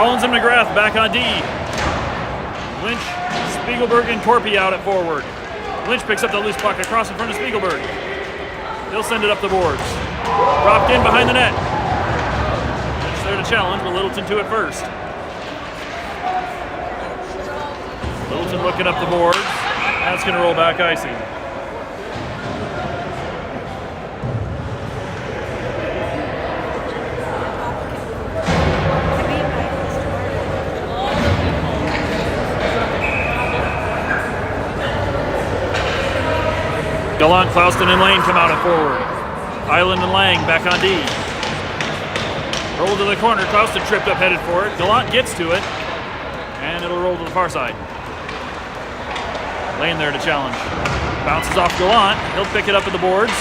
Collins and McGrath back on D. Lynch, Spiegelberg, and Torpy out at forward. Lynch picks up the loose puck across in front of Spiegelberg. He'll send it up the boards. Dropped in behind the net. Lynch there to challenge, but Littleton to it first. Littleton looking up the boards. That's going to roll back icing. Gallant, Clouston, and Lane come out and forward. Island and Lang back on D. Roll to the corner. Clouston tripped up, headed for it. Gallant gets to it, and it'll roll to the far side. Lane there to challenge. Bounces off Gallant. He'll pick it up at the boards.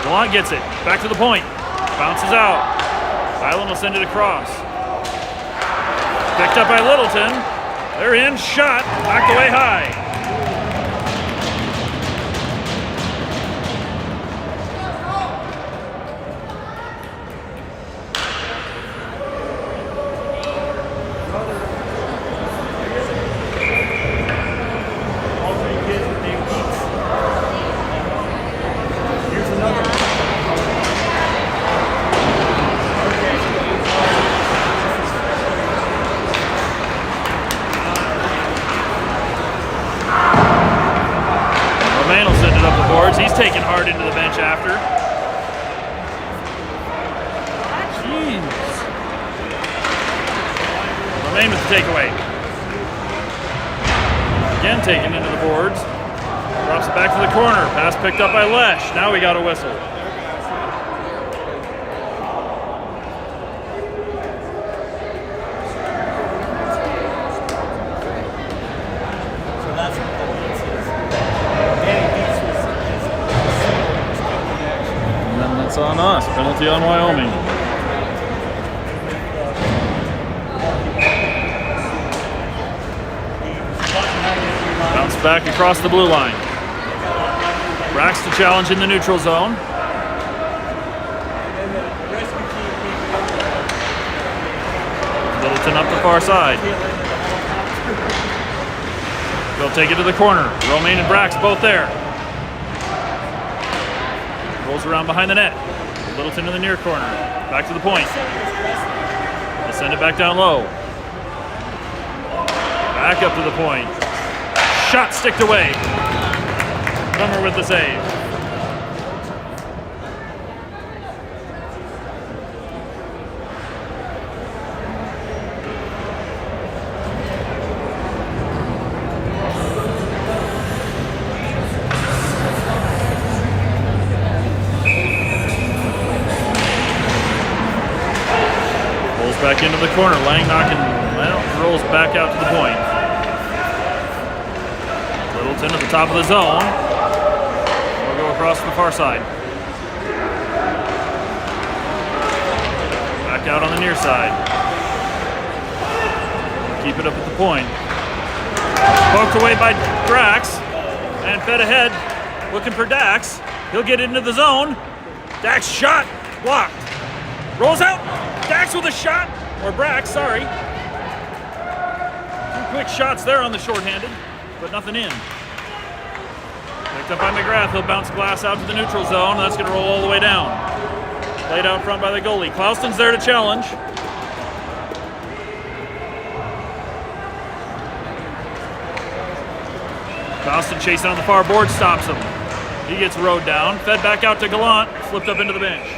Gallant gets it. Back to the point. Bounces out. Island will send it across. Picked up by Littleton. They're in. Shot. Knocked away high. He's taken hard into the bench after. Jeez. Romaine with the takeaway. Again taken into the boards. Drops it back to the corner. Pass picked up by Lesh. Now we got a whistle. On us. Penalty on Wyoming. Bounce back across the blue line. Brax to challenge in the neutral zone. Littleton up the far side. They'll take it to the corner. Romaine and Brax both there. Rolls around behind the net. Littleton in the near corner. Back to the point. They'll send it back down low. Back up to the point. Shot sticked away. Bummer with the save. Back into the corner. Lang knocking, well, rolls back out to the point. Littleton at the top of the zone. We'll go across to the far side. Back out on the near side. Keep it up at the point. Poked away by Drax and fed ahead, looking for Dax. He'll get into the zone. Dax shot, blocked. Rolls out. Dax with a shot, or Brax, sorry. Two quick shots there on the shorthanded, but nothing in. Picked up by McGrath, he'll bounce glass out to the neutral zone, and that's going to roll all the way down. Played out front by the goalie. Clouston's there to challenge. Clouston chasing on the far board, stops him. He gets rowed down, fed back out to Gallant, flipped up into the bench.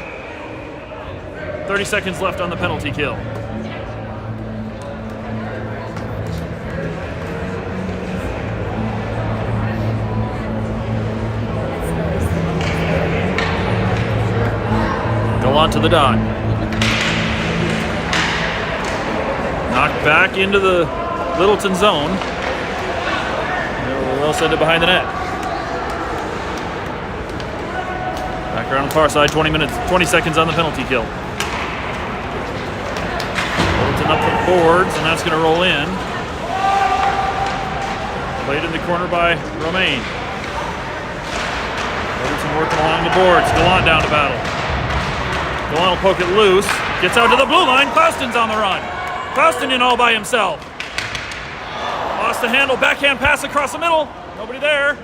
30 seconds left on the penalty kill. Gallant to the dot. Knocked back into the Littleton zone. They'll send it behind the net. Back around the far side, 20 seconds on the penalty kill. Up the boards, and that's going to roll in. Played in the corner by Romaine. Littleton working along the boards. Gallant down to battle. Gallant will poke it loose. Gets out to the blue line. Klauston's on the run. Klauston in all by himself. Lost the handle. Backhand pass across the middle. Nobody there.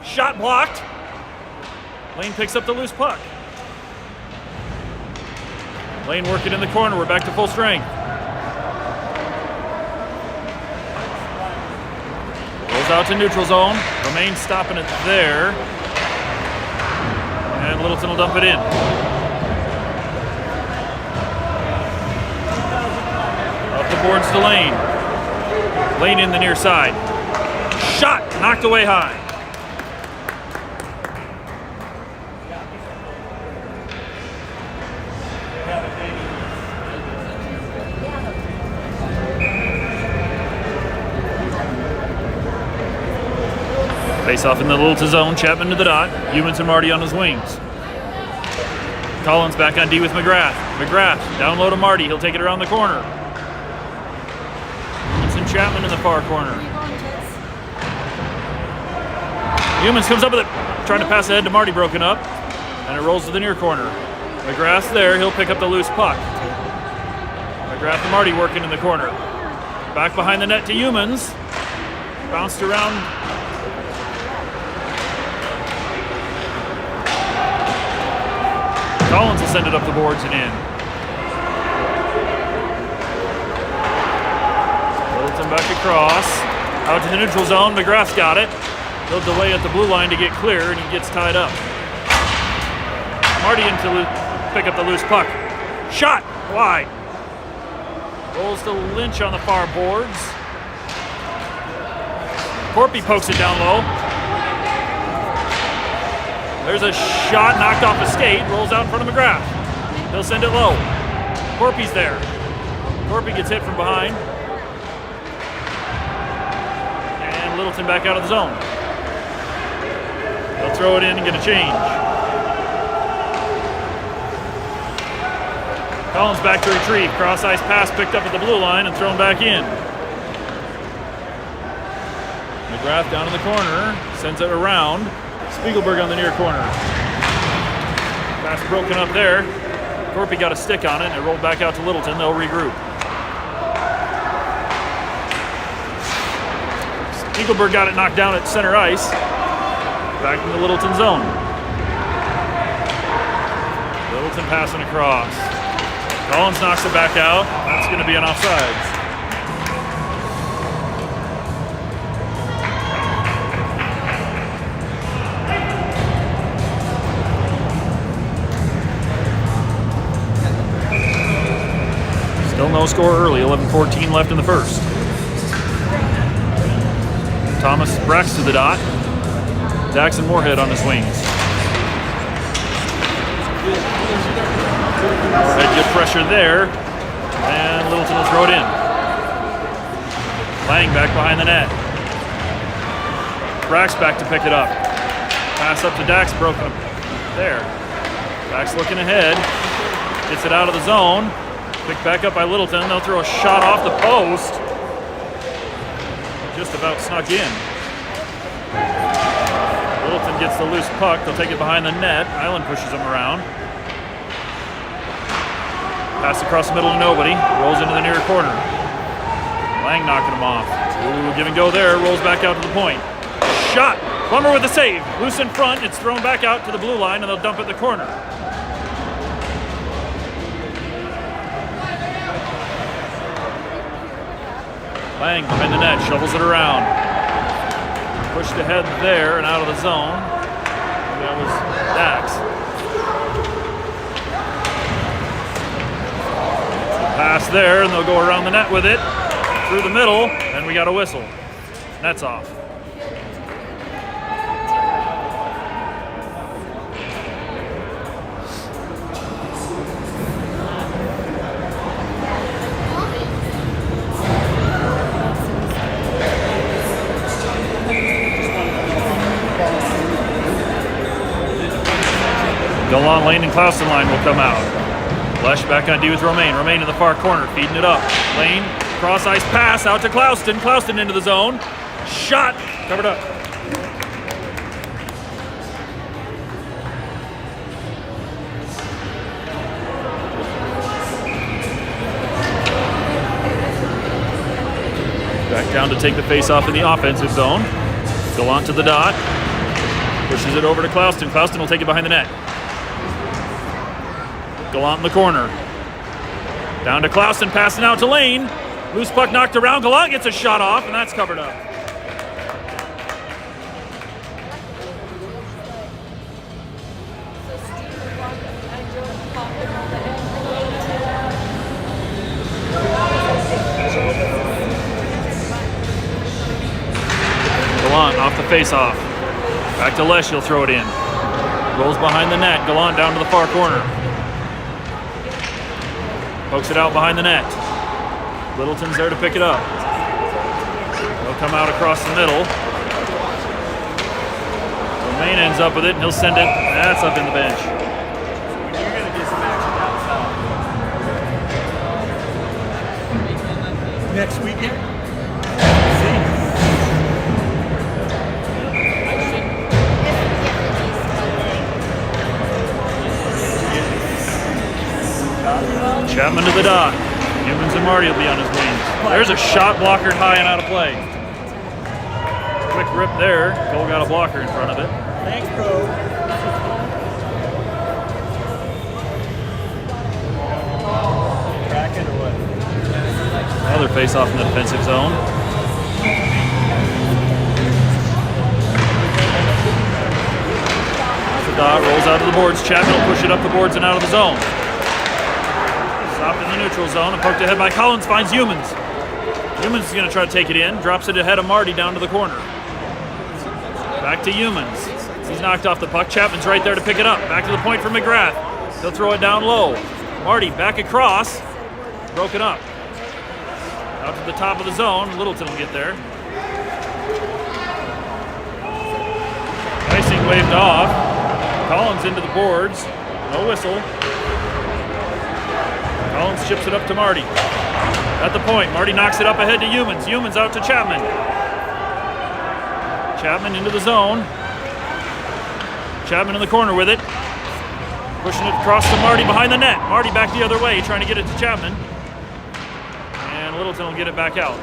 Shot blocked. Lane picks up the loose puck. Lane working in the corner. We're back to full strength. Goes out to neutral zone. Romaine stopping it there. And Littleton will dump it in. Up the boards to Lane. Lane in the near side. Shot! Knocked away high. Face off in the Littleton zone. Chapman to the dot. Humans and Marty on his wings. Collins back on D with McGrath. McGrath down low to Marty. He'll take it around the corner. Humans and Chapman in the far corner. Humans comes up with it. Trying to pass ahead to Marty, broken up. And it rolls to the near corner. McGrath's there. He'll pick up the loose puck. McGrath and Marty working in the corner. Back behind the net to Humans. Bounced around. Collins will send it up the boards and in. Littleton back across. Out to the neutral zone. McGrath's got it. He'll delay at the blue line to get clear, and he gets tied up. Marty in to pick up the loose puck. Shot! Wide. Rolls to Lynch on the far boards. Corpy pokes it down low. There's a shot knocked off a skate, rolls out in front of McGrath. He'll send it low. Corpy's there. Corpy gets hit from behind. And Littleton back out of the zone. They'll throw it in and get a change. Collins back to retrieve. Cross ice pass picked up at the blue line and thrown back in. McGrath down in the corner, sends it around. Spiegelberg on the near corner. Pass broken up there. Corpy got a stick on it and it rolled back out to Littleton. They'll regroup. Spiegelberg got it knocked down at center ice. Back in the Littleton zone. Littleton passing across. Collins knocks it back out. That's going to be an offsides. Still no score early, 11-14 left in the first. Thomas Brax to the dot. Daxon Moorhead on his wings. Moorhead good pressure there, and Littleton will throw it in. Lang back behind the net. Brax back to pick it up. Pass up to Dax, broken there. Dax looking ahead, gets it out of the zone. Picked back up by Littleton. They'll throw a shot off the post. Just about snuck in. Littleton gets the loose puck. They'll take it behind the net. Island pushes him around. Pass across the middle to nobody. Rolls into the near corner. Lang knocking him off. Ooh, give and go there. Rolls back out to the point. Shot. Plummer with the save. Loose in front. It's thrown back out to the blue line, and they'll dump it in the corner. Lang behind the net, shovels it around. Pushed ahead there and out of the zone. That was Dax. Pass there, and they'll go around the net with it. Through the middle, and we got a whistle. Net's off. Delon, Lane, and Klauston line will come out. Lesh back on D with Romaine. Romaine in the far corner, feeding it up. Lane, cross ice pass out to Klauston. Klauston into the zone. Shot, covered up. Down to take the face-off in the offensive zone. Gallant to the dot. Pushes it over to Clouston. Clouston will take it behind the net. Gallant in the corner. Down to Clouston, passing out to Lane. Loose puck knocked around. Gallant gets a shot off, and that's covered up. Gallant off the face-off. Back to Lesh, he'll throw it in. Rolls behind the net. Gallant down to the far corner. Pokes it out behind the net. Littleton's there to pick it up. He'll come out across the middle. Romaine ends up with it, and he'll send it. That's up in the bench. You're going to get some action down south. Next weekend? Chapman to the dot. Humans and Marty will be on his wings. There's a shot blocker high and out of play. Quick rip there. Cole got a blocker in front of it. Thanks, bro. Crack it or what? Another face-off in the defensive zone. The dot rolls out to the boards. Chapman will push it up the boards and out of the zone. Stopped in the neutral zone and poked ahead by Collins, finds Humans. Humans is going to try to take it in, drops it ahead of Marty down to the corner. Back to Humans. He's knocked off the puck. Chapman's right there to pick it up. Back to the point for McGrath. He'll throw it down low. Marty back across. Broken up. Out to the top of the zone. Littleton will get there. Icing waved off. Collins into the boards. No whistle. Collins chips it up to Marty. At the point, Marty knocks it up ahead to Humans. Humans out to Chapman. Chapman into the zone. Chapman in the corner with it. Pushing it across to Marty behind the net. Marty back the other way, trying to get it to Chapman. And Littleton will get it back out.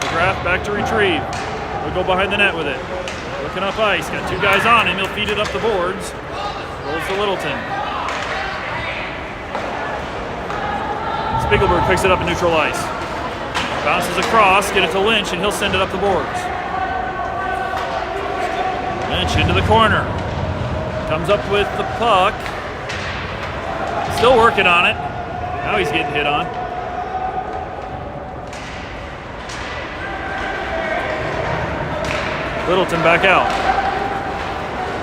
McGrath back to retrieve. He'll go behind the net with it. Looking up ice. Got two guys on him. He'll feed it up the boards. Rolls to Littleton. Spiegelberg picks it up in neutral ice. Bounces across, get it to Lynch, and he'll send it up the boards. Lynch into the corner. Comes up with the puck. Still working on it. Now he's getting hit on. Littleton back out.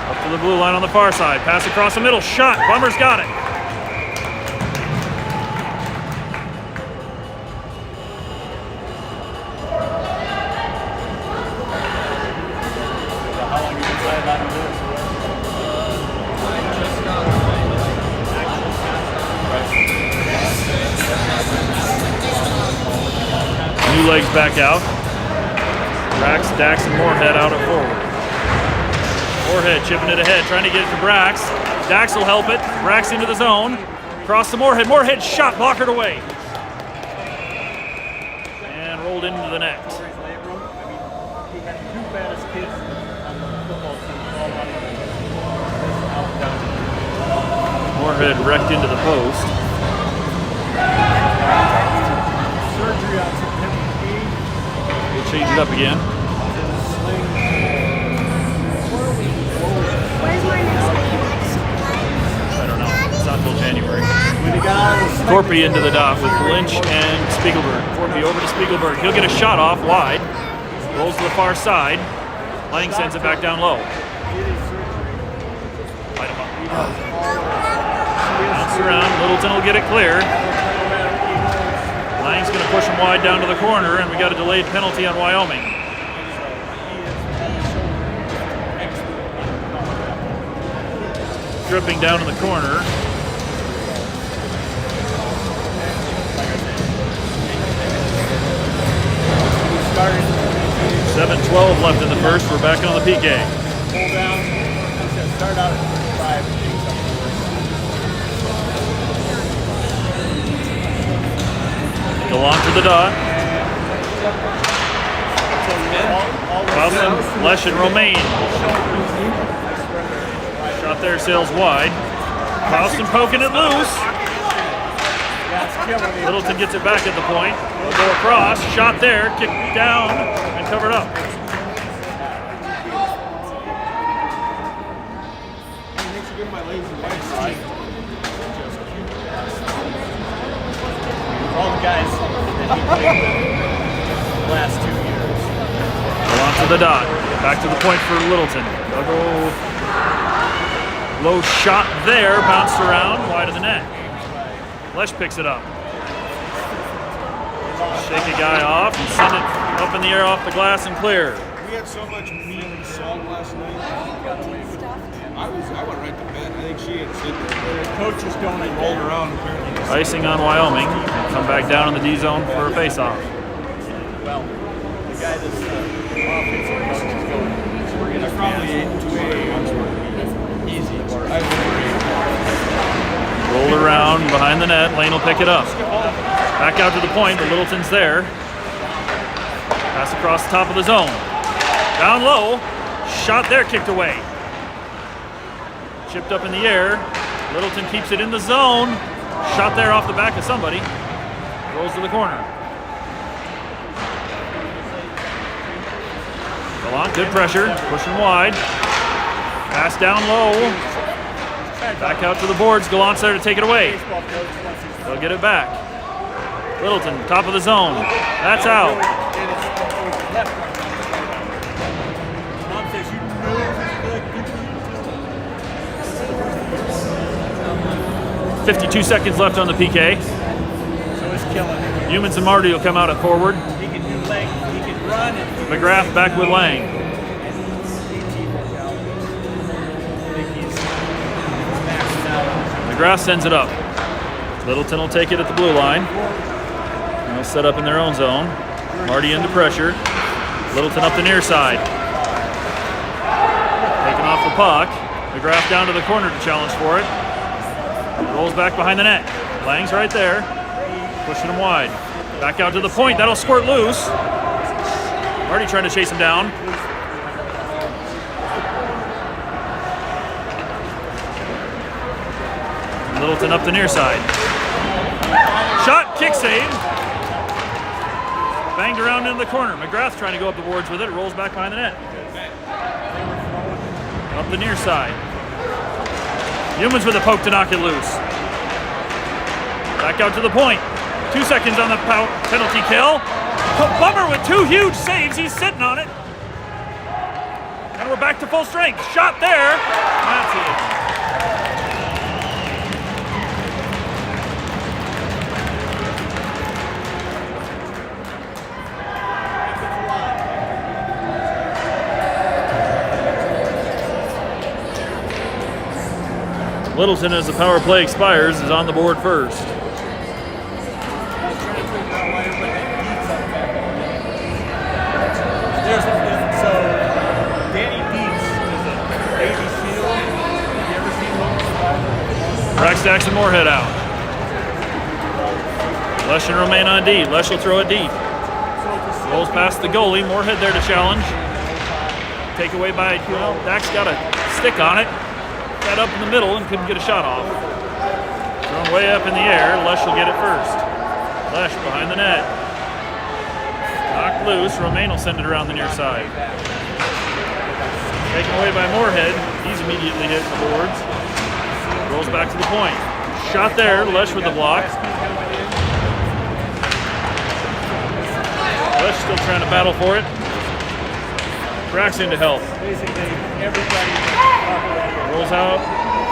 Up to the blue line on the far side. Pass across the middle. Shot. Bummer's got it. New legs back out. Brax, Dax, and Moorhead out at forward. Moorhead chipping it ahead, trying to get it to Brax. Dax will help it. Brax into the zone. Cross to Moorhead. Moorhead shot, blockered away. And rolled into the net. Moorhead wrecked into the post. Surgery on September 8th. We'll change it up again. Where's my next I don't know. It's not until January. Corpy into the dot with Lynch and Spiegelberg. Corpy over to Spiegelberg. He'll get a shot off wide. Rolls to the far side. Lang sends it back down low. Light him up. Bounce around. Littleton will get it clear. Lang's going to push him wide down to the corner, and we got a delayed penalty on Wyoming. Dripping down in the corner. Started 7:12 left in the first. We're back on the PK. pull down. Start out at 5. Gallant to the dot. Klausen, Lesh, and Romaine. Shot there sails wide. Klausen poking it loose. Littleton gets it back at the point. They'll go across. Shot there. Kicked down and covered up. All the guys that he played with the last 2 years. Go on to the dot. Back to the point for Littleton. They'll go low shot there. Bounced around wide of the net. Lesh picks it up. Shake a guy off and send it up in the air off the glass and clear. We had so much meat and salt last night. I went right to bed. I think she had sit there. The coaches don't They rolled around apparently. Icing on Wyoming. Come back down in the D zone for a face-off. Well, the guy that's offensive coach is going. We're going to Probably ate 2 a.m. easy. Rolled around behind the net. Lane will pick it up. Back out to the point, but Littleton's there. Pass across the top of the zone. Down low. Shot there, kicked away. Chipped up in the air. Littleton keeps it in the zone. Shot there off the back of somebody. Rolls to the corner. Gallant, good pressure. Pushing wide. Pass down low. Back out to the boards. Gallant's there to take it away. They'll get it back. Littleton, top of the zone. That's out. 52 seconds left on the PK. So it's killing him. Humans and Marty will come out at forward. He can do length, he can run. And McGrath back with Lang. I think he's maxing out. McGrath sends it up. Littleton will take it at the blue line. They'll set up in their own zone. Marty into pressure. Littleton up the near side. Taking off the puck. McGrath down to the corner to challenge for it. Rolls back behind the net. Lang's right there. Pushing him wide. Back out to the point. That'll squirt loose. Marty trying to chase him down. Littleton up the near side. Shot, kick save. Banged around into the corner. McGrath trying to go up the boards with it. Rolls back behind the net. Up the near side. Humans with a poke to knock it loose. Back out to the point. 2 seconds on the penalty kill. Bummer with 2 huge saves. He's sitting on it. And we're back to full strength. Shot there. That's it. Littleton, as the power play expires, is on the board first. So Danny Dietz is a baby seal. Have you ever seen one? Braxtax and Moorhead out. Lesh and Romaine on D. Lesh will throw it deep. Rolls past the goalie. Moorhead there to challenge. Take away by, Dax got a stick on it. Got up in the middle and couldn't get a shot off. Thrown way up in the air. Lesh will get it first. Lesh behind the net. Knocked loose. Romaine will send it around the near side. Taken away by Moorhead. He's immediately hitting the boards. Rolls back to the point. Shot there. Lesh with the block. Lesh still trying to battle for it. Braxton to help. Basically, everybody. Rolls out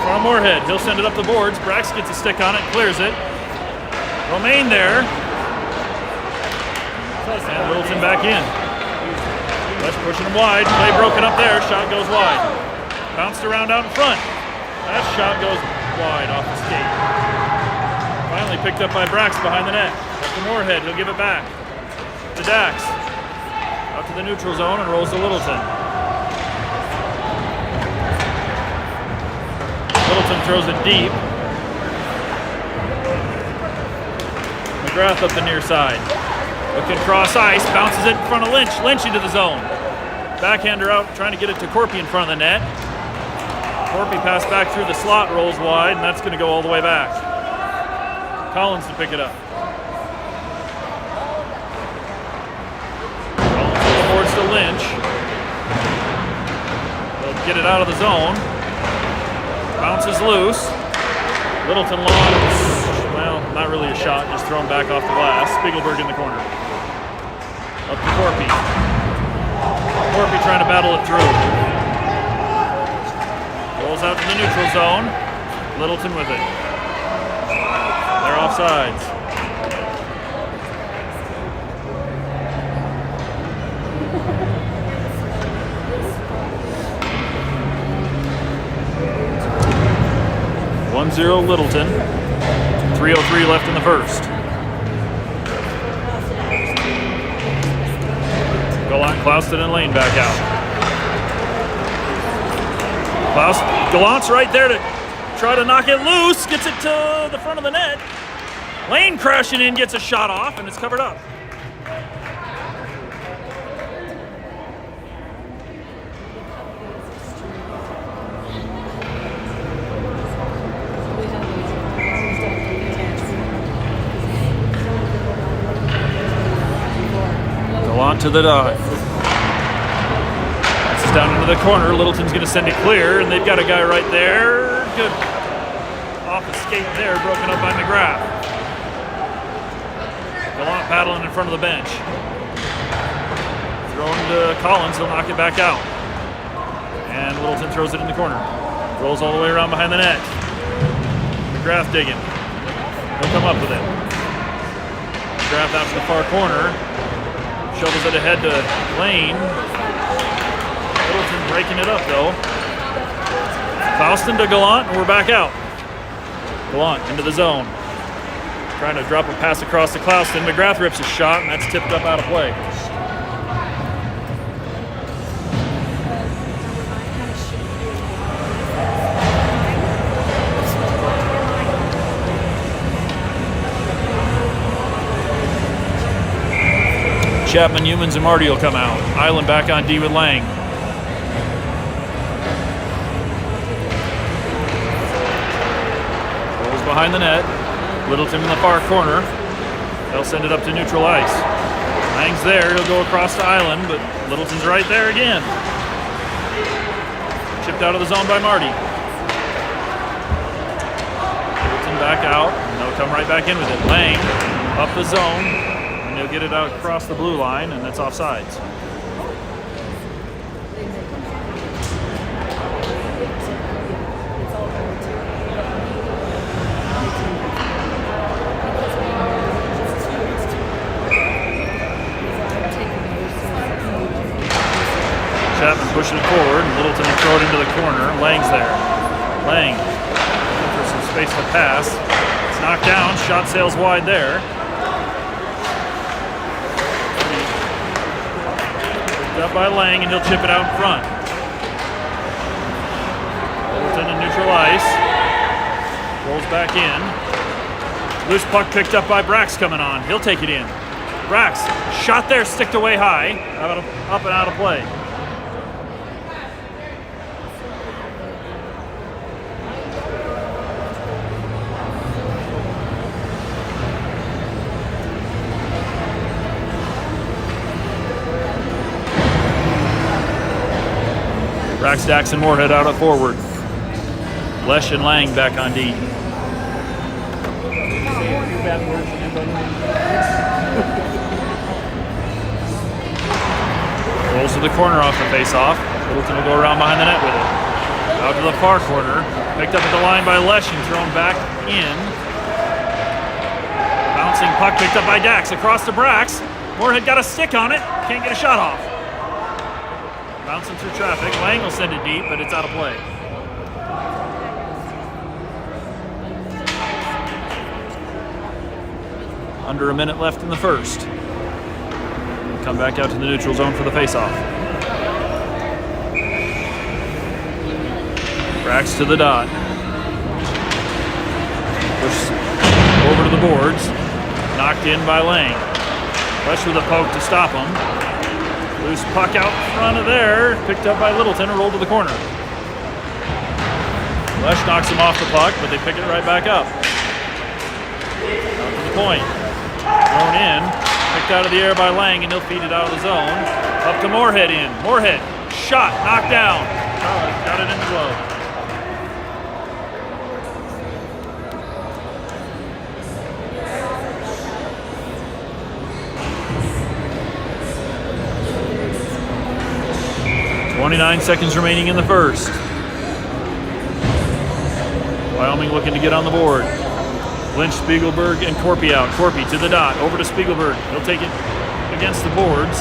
from Moorhead. He'll send it up the boards. Brax gets a stick on it, clears it. Romaine there. And Littleton back in. Lesh pushing him wide. Play broken up there. Shot goes wide. Bounced around out in front. That shot goes wide off the skate. Finally picked up by Brax behind the net. Up to Moorhead. He'll give it back to Dax. Out to the neutral zone and rolls to Littleton. Littleton throws it deep. McGrath up the near side. Looking cross ice, bounces it in front of Lynch. Lynch into the zone. Backhander out, trying to get it to Corpy in front of the net. Corpy pass back through the slot, rolls wide, and that's going to go all the way back. Collins to pick it up. Collins to the boards to Lynch. They'll get it out of the zone. Bounces loose. Littleton launches. Well, not really a shot, just thrown back off the glass. Spiegelberg in the corner. Up to Corpy. Corpy trying to battle it through. Rolls out to the neutral zone. Littleton with it. They're offsides. (1-0) Littleton. 3:03 left in the first. Gallant, Clouston, and Lane back out. Gallant's right there to try to knock it loose. Gets it to the front of the net. Lane crashing in, gets a shot off, and it's covered up. Gallant to the dot. It's down into the corner. Littleton's going to send it clear, and they've got a guy right there. Good off the skate there, broken up by McGrath. Gallant paddling in front of the bench. Thrown to Collins, he'll knock it back out. And Littleton throws it in the corner. Rolls all the way around behind the net. McGrath digging. He'll come up with it. McGrath out to the far corner. Shovels it ahead to Lane. Littleton breaking it up though. Clouston to Gallant, and we're back out. Gallant into the zone. Trying to drop a pass across to Clouston. McGrath rips a shot, and that's tipped up out of play. Chapman, Humans, and Marty will come out. Island back on D with Lang. Rolls behind the net. Littleton in the far corner. They'll send it up to neutral ice. Lang's there. He'll go across to Island, but Littleton's right there again. Chipped out of the zone by Marty. Littleton back out, and they'll come right back in with it. Lang up the zone. He'll get it out across the blue line, and that's offsides. Chapman pushing it forward, and Littleton will throw it into the corner. Lang's there. Lang looking for some space to pass. It's knocked down. Shot sails wide there. Up by Lang, and he'll chip it out in front. Littleton in neutral ice. Rolls back in. Loose puck picked up by Brax coming on. He'll take it in. Brax, shot there, sticked away high. Up and out of play. Brax, Dax, and Moorhead out at forward. Lesh and Lang back on D. Rolls to the corner off the face-off. Littleton will go around behind the net with it. Out to the far corner. Picked up at the line by Lesh and thrown back in. Bouncing puck picked up by Dax. Across to Brax. Moorhead got a stick on it. Can't get a shot off. Bouncing through traffic. Lang will send it deep, but it's out of play. Under a minute left in the first. Come back out to the neutral zone for the face-off. Brax to the dot. Push over to the boards. Knocked in by Lang. Lesh with a poke to stop him. Loose puck out front of there. Picked up by Littleton and rolled to the corner. Lesh knocks him off the puck, but they pick it right back up. Out to the point. Thrown in. Picked out of the air by Lang, and he'll feed it out of the zone. Up to Moorhead in. Moorhead. Shot. Knocked down. Got it in the glove. .29 seconds remaining in the first. Wyoming looking to get on the board. Lynch, Spiegelberg, and Corpy out. Corpy to the dot, over to Spiegelberg. He'll take it against the boards.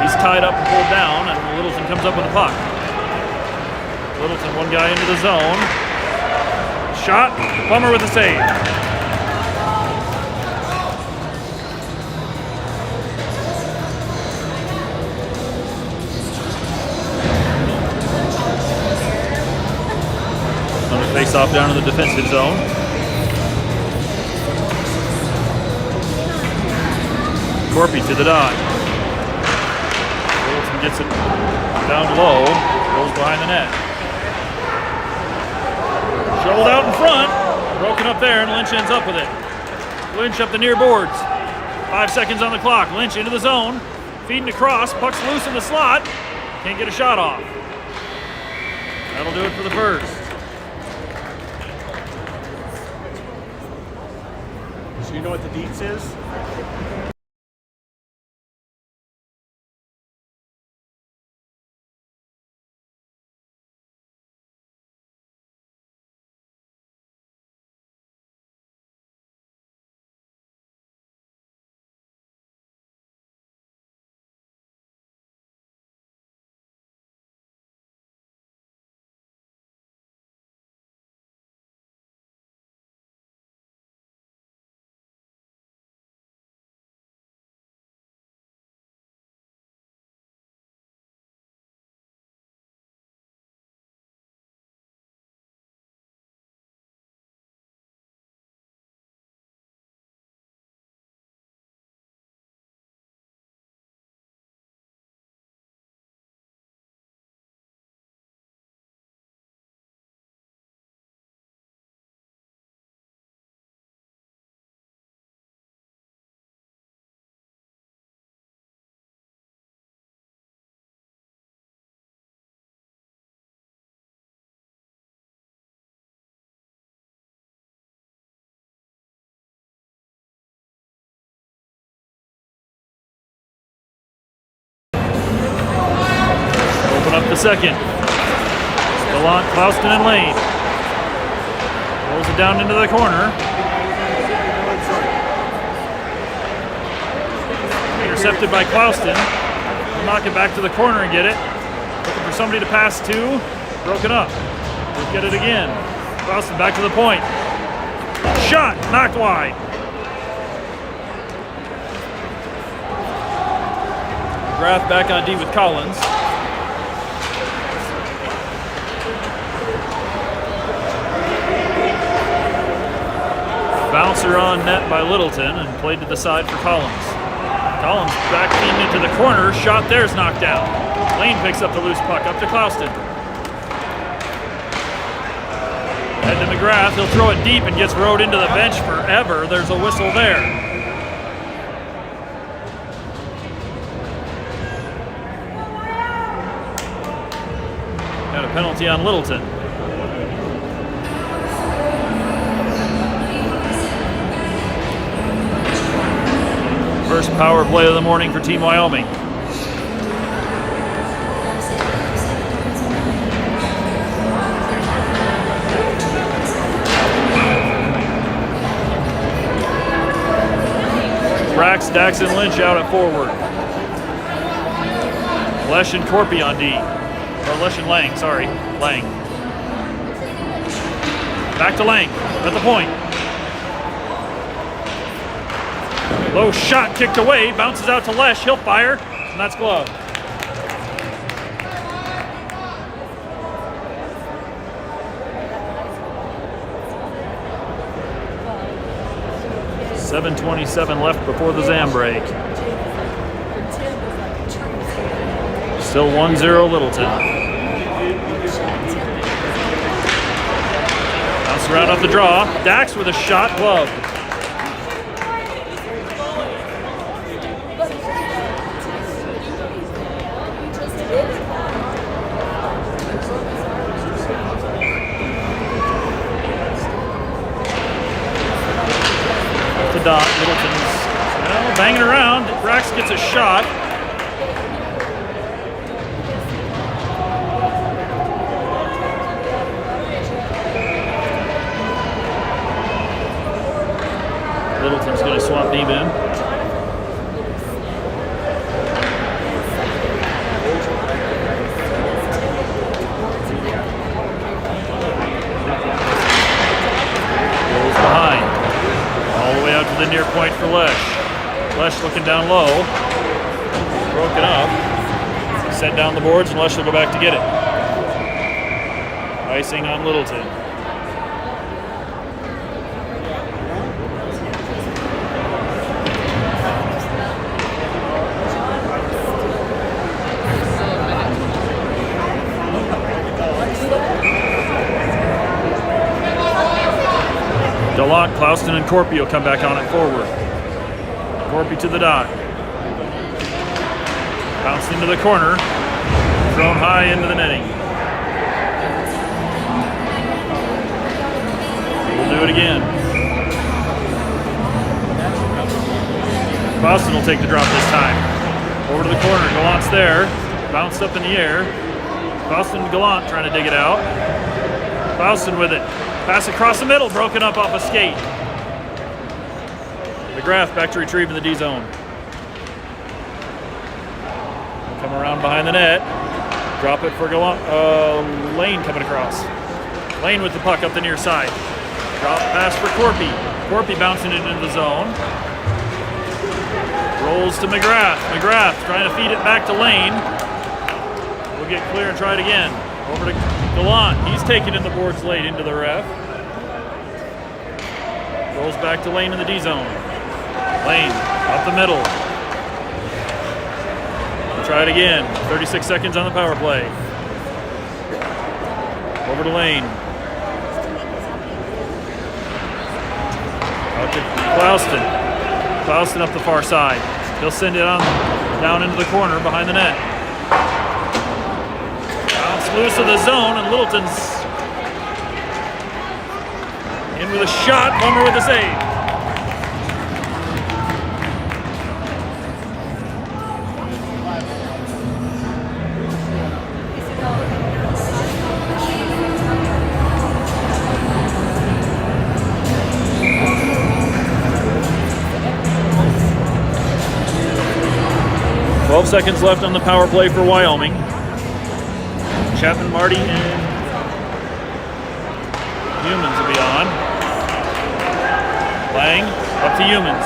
He's tied up and pulled down, and Littleton comes up with a puck. Littleton, one guy into the zone. Shot, Plummer with a save. Face off down in the defensive zone. Corpy to the dot. Littleton gets it down low, goes behind the net. Shoveled out in front, broken up there, and Lynch ends up with it. Lynch up the near boards. 5 seconds on the clock. Lynch into the zone, feeding across, puck's loose in the slot. Can't get a shot off. That'll do it for the first. So you know what the deets is? Up the second. Gallant, Clouston, and Lane. Rolls it down into the corner. Intercepted by Clouston. He'll knock it back to the corner and get it. Looking for somebody to pass to. Broken up. He'll get it again. Clouston back to the point. Shot! Knocked wide. McGrath back on D with Collins. Bouncer on net by Littleton and played to the side for Collins. Collins back into the corner. Shot there's knocked down. Lane picks up the loose puck up to Clouston. Head to McGrath. He'll throw it deep and gets rowed into the bench forever. There's a whistle there. Got a penalty on Littleton. First power play of the morning for Team Wyoming. Brax, Dax, and Lynch out at forward. Lesh and Corpy on D. Or Lesh and Lang, sorry. Lang. Back to Lang at the point. Low shot kicked away, bounces out to Lesh. He'll fire, and that's glove. 7:27 left before the Zam break. Still 1-0 Littleton. Bounce around off the draw. Dax with a shot glove. Dot. Littleton's banging around. Brax gets a shot. Littleton's going to swap deep in. Goes behind. All the way out to the near point for Lesh. Lesh looking down low. Broken up. Set down the boards and Lesh will go back to get it. Icing on Littleton. DeLont, Clouston, and Corpy will come back on it forward. Corpy to the dot. Bounced into the corner. Thrown high into the netting. We'll do it again. Clouston will take the drop this time. Over to the corner. Gallant's there. Bounced up in the air. Clouston and Gallant trying to dig it out. Clouston with it. Pass across the middle, broken up off a skate. McGrath back to retrieve in the D zone. Come around behind the net. Drop it for Lane coming across. Lane with the puck up the near side. Drop pass for Corpy. Corpy bouncing it into the zone. Rolls to McGrath. McGrath trying to feed it back to Lane. We'll get clear and try it again. Over to Gallant. He's taking in the boards late into the ref. Rolls back to Lane in the D zone. Lane up the middle. We'll try it again. 36 seconds on the power play. Over to Lane. Out to Clouston. Clouston up the far side. He'll send it on down into the corner behind the net. Loose of the zone, and Littleton's in with a shot, Bummer with a save. Twelve seconds left on the power play for Wyoming. Chapman, Marty, and Humans will be on. Lang up to Humans.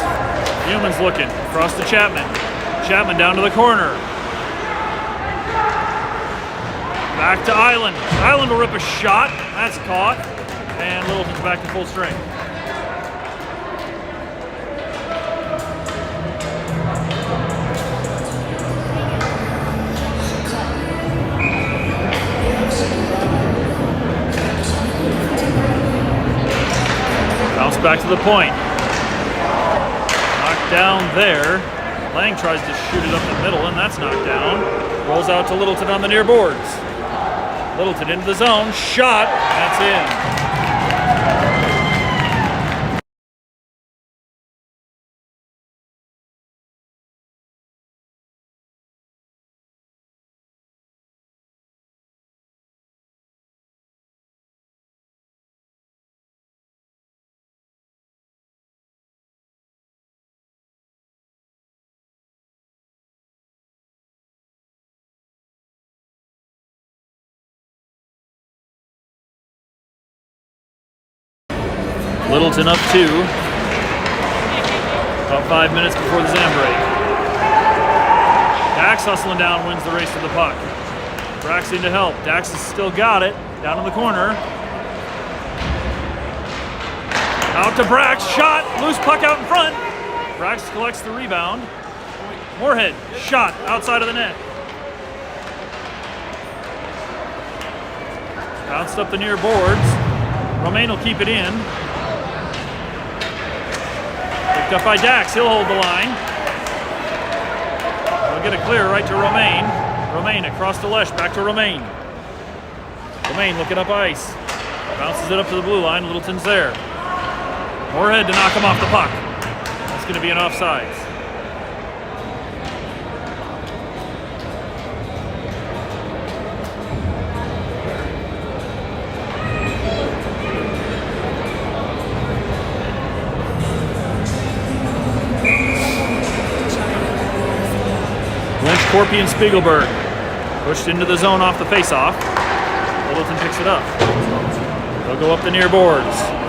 Humans looking across to Chapman. Chapman down to the corner. Back to Island. Island will rip a shot. That's caught. And Littleton's back to full strength. Bounce back to the point. Knocked down there. Lang tries to shoot it up the middle, and that's knocked down. Rolls out to Littleton on the near boards. Littleton into the zone. Shot. That's in. Littleton up 2. About 5 minutes before the Zam break. Dax hustling down, wins the race to the puck. Braxton to help. Dax has still got it. Down in the corner. Out to Brax, shot, loose puck out in front. Brax collects the rebound. Moorhead, shot outside of the net. Bounced up the near boards. Romaine will keep it in. Picked up by Dax, he'll hold the line. They'll get a clear right to Romaine. Romaine across to Lesh, back to Romaine. Romaine looking up ice. Bounces it up to the blue line, Littleton's there. Moorhead to knock him off the puck. That's going to be an offsides. Lynch, Corpy, and Spiegelberg pushed into the zone off the faceoff. Littleton picks it up. They'll go up the near boards.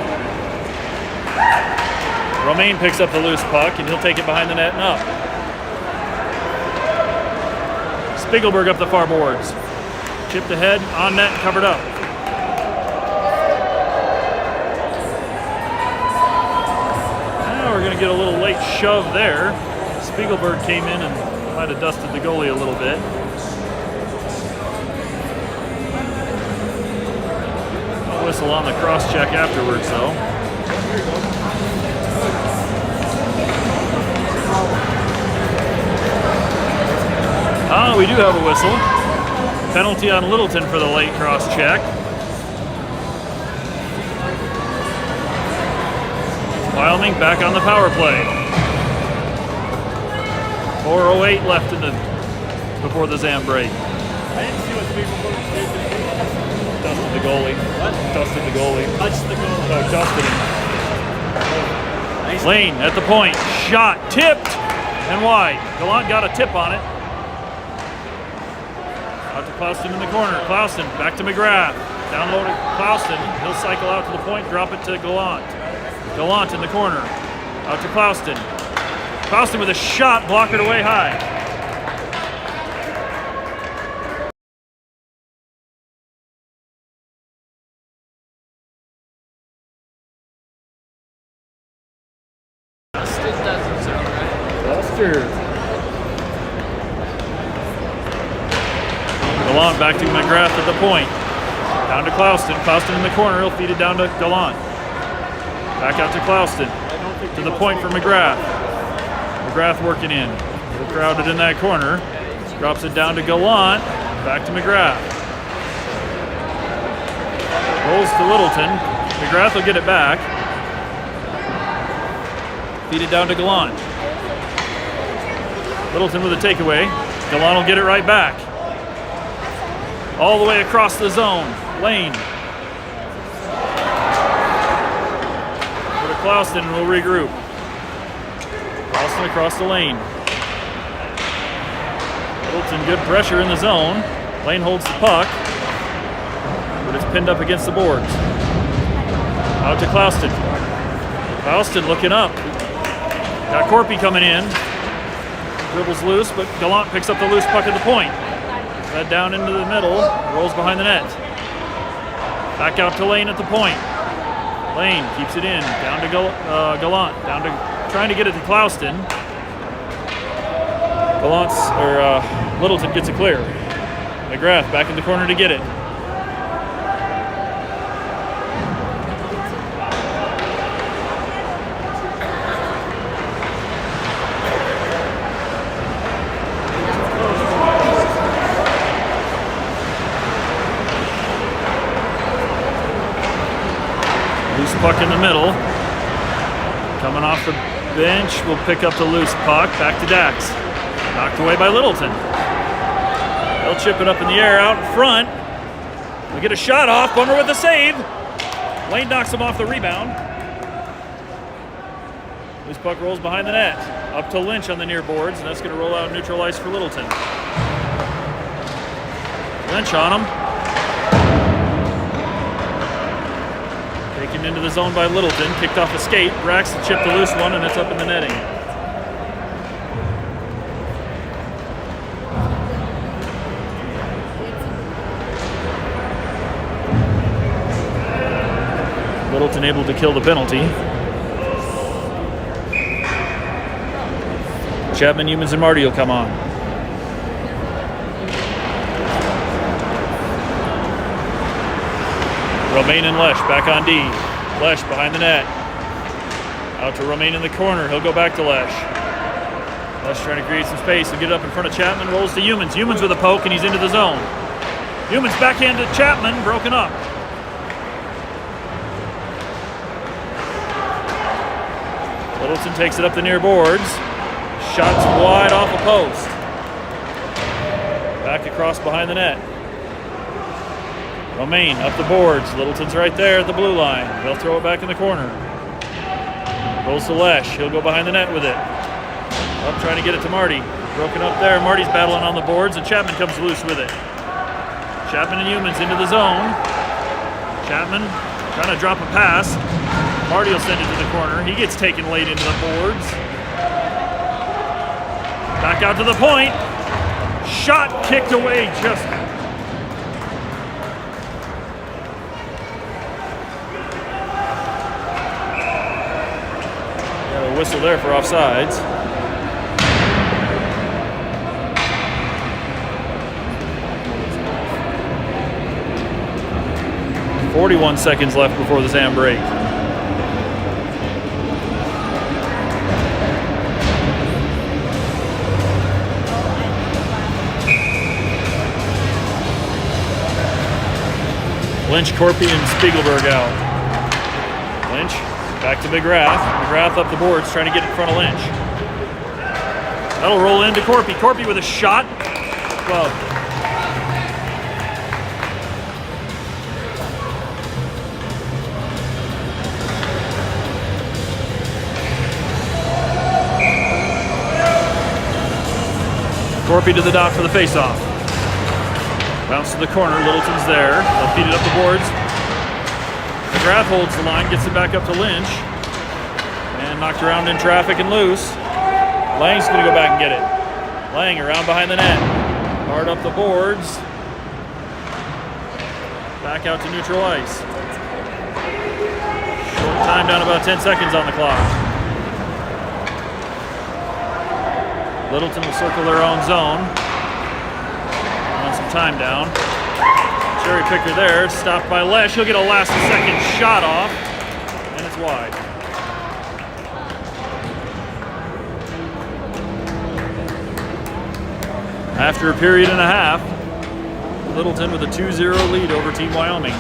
Romaine picks up the loose puck, and he'll take it behind the net and up. Spiegelberg up the far boards. Chipped ahead, on net, and covered up. Now we're going to get a little late shove there. Spiegelberg came in and might have dusted the goalie a little bit. A whistle on the cross check afterwards, though. We do have a whistle. Penalty on Littleton for the late cross check. Wyoming back on the power play. 4:08 left before the Zam break. I didn't see what Spiegelberg did. Dusted the goalie. What? Dusted the goalie. Touched the goal. No, dusted him. Nice. Lane at the point. Shot. Tipped. And wide. Gallant got a tip on it. Out to Klauston in the corner. Klauston back to McGrath. Down low to Klauston. He'll cycle out to the point, drop it to Gallant. Gallant in the corner. Out to Klauston. Klauston with a shot, blockered away high. Still doesn't sound right. Buster. Gallant back to McGrath at the point. Down to Klauston. Klauston in the corner. He'll feed it down to Gallant. Back out to Klauston. To the point for McGrath. McGrath working in. A little crowded in that corner. Drops it down to Gallant. Back to McGrath. Rolls to Littleton. McGrath will get it back. Feed it down to Gallant. Littleton with a takeaway. Gallant will get it right back. All the way across the zone. Lane. Go to Klauston and we'll regroup. Klauston across the lane. Littleton, good pressure in the zone. Lane holds the puck, but it's pinned up against the boards. Out to Klauston. Klauston looking up. Got Corpy coming in. Dribbles loose, but Gallant picks up the loose puck at the point. That down into the middle, rolls behind the net. Back out to Lane at the point. Lane keeps it in, down to Gallant, down to trying to get it to Klauston. Littleton gets it clear. McGrath back in the corner to get it. Loose puck in the middle. Coming off the bench, we'll pick up the loose puck. Back to Dax. Knocked away by Littleton. They'll chip it up in the air out in front. We get a shot off. Bummer with the save. Lane knocks him off the rebound. Loose puck rolls behind the net. Up to Lynch on the near boards, and that's going to roll out neutral ice for Littleton. Lynch on him. Taken into the zone by Littleton. Kicked off a skate. Braxton chipped the loose one, and it's up in the netting. Littleton able to kill the penalty. Chapman, Humans, and Marty will come on. Romaine and Lesh back on D. Lesh behind the net. Out to Romaine in the corner. He'll go back to Lesh. Lesh trying to create some space. He'll get it up in front of Chapman. Rolls to Humans. Humans with a poke, and he's into the zone. Humans backhand to Chapman. Broken up. Littleton takes it up the near boards. Shots wide off a post. Back across behind the net. Romaine up the boards. Littleton's right there at the blue line. They'll throw it back in the corner. Rolls to Lesh. He'll go behind the net with it. Up trying to get it to Marty. Broken up there. Marty's battling on the boards, and Chapman comes loose with it. Chapman and Humans into the zone. Chapman trying to drop a pass. Marty will send it to the corner. He gets taken late into the boards. Back out to the point. Shot kicked away just. Got a whistle there for offsides. .41 seconds left before the Zam break. Lynch, Corpy, and Spiegelberg out. Lynch back to McGrath. McGrath up the boards trying to get in front of Lynch. That'll roll into Corpy. Corpy with a shot. Well, Corpy to the dot for the face-off. Bounce to the corner. Littleton's there. They'll feed it up the boards. McGrath holds the line, gets it back up to Lynch. And knocked around in traffic and loose. Lang's going to go back and get it. Lang around behind the net. Hard up the boards. Back out to neutral ice. Short time down, about 10 seconds on the clock. Littleton will circle their own zone. Want some time down. Cherry picker there, stopped by Lesh. He'll get a last second shot off, and it's wide. After a period and a half, Littleton with a 2-0 lead over Team Wyoming.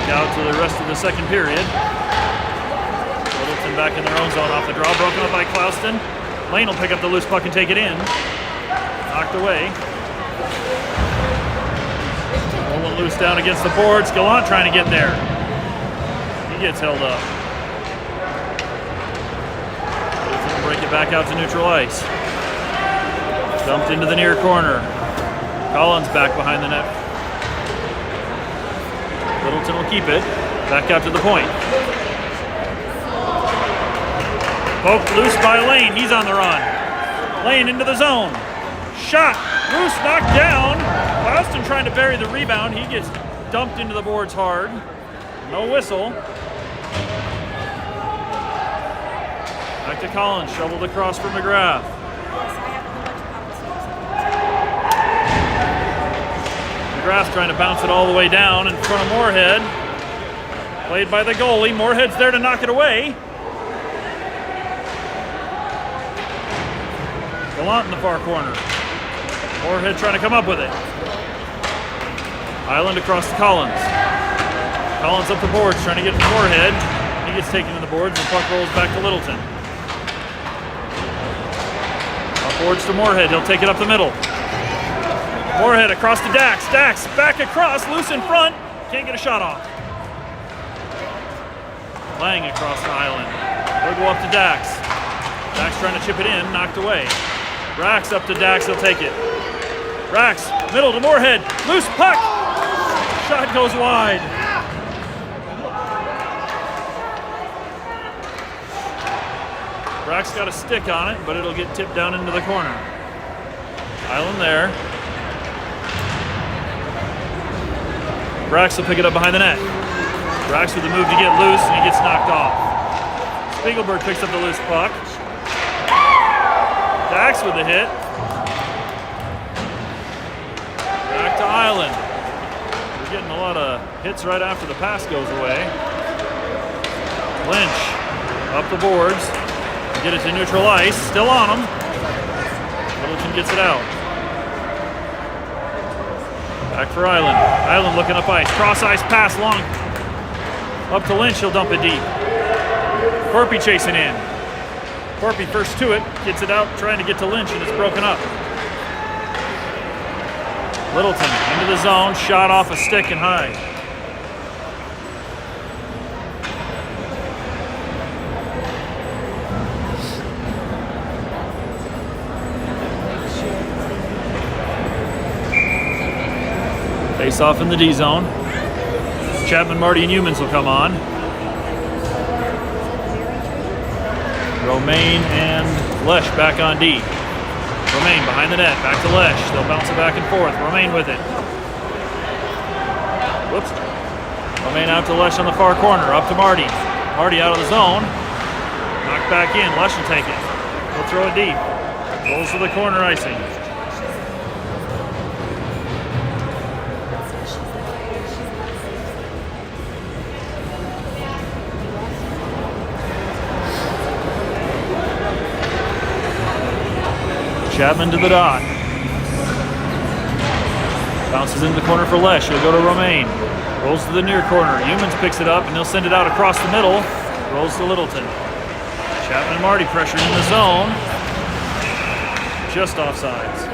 Back out to the rest of the second period. Littleton back in their own zone off the draw. Broken up by Clouston. Lane will pick up the loose puck and take it in. Knocked away. Rolling loose down against the boards. Gallant trying to get there. He gets held up. Littleton will break it back out to neutral ice. Dumped into the near corner. Collins back behind the net. Littleton will keep it. Back out to the point. Poked loose by Lane. He's on the run. Lane into the zone. Shot. Loose, knocked down. Clouston trying to bury the rebound. He gets dumped into the boards hard. No whistle. Back to Collins. Shoveled across for McGrath. McGrath trying to bounce it all the way down in front of Moorhead. Played by the goalie. Moorhead's there to knock it away. Gallant in the far corner. Moorhead trying to come up with it. Island across to Collins. Collins up the boards trying to get to Moorhead. He gets taken to the boards and the puck rolls back to Littleton. Up boards to Moorhead. He'll take it up the middle. Moorhead across to Dax. Dax back across, loose in front. Can't get a shot off. Lang across the Island. He'll go up to Dax. Dax trying to chip it in, knocked away. Rax up to Dax, he'll take it. Rax, middle to Moorhead. Loose puck. Shot goes wide. Rax got a stick on it, but it'll get tipped down into the corner. Island there. Rax will pick it up behind the net. Rax with the move to get loose, and he gets knocked off. Spiegelberg picks up the loose puck. Dax with the hit. Back to Island. We're getting a lot of hits right after the pass goes away. Lynch up the boards. Get it to neutral ice. Still on him. Littleton gets it out. Back for Island. Island looking up ice. Cross ice pass long. Up to Lynch. He'll dump it deep. Corpy chasing in. Corpy first to it. Gets it out. Trying to get to Lynch and it's broken up. Littleton into the zone. Shot off a stick and high. Face off in the D zone. Chapman, Marty, and Humans will come on. Romaine and Lesh back on D. Romaine behind the net, back to Lesh. They'll bounce it back and forth. Romaine with it. Whoops. Romaine out to Lesh on the far corner, up to Marty. Marty out of the zone. Knocked back in. Lesh will take it. He'll throw it deep. Rolls to the corner icing. Chapman to the dot. Bounces in the corner for Lesh. He'll go to Romaine. Rolls to the near corner. Humans picks it up and he'll send it out across the middle. Rolls to Littleton. Chapman and Marty pressuring in the zone. Just offsides.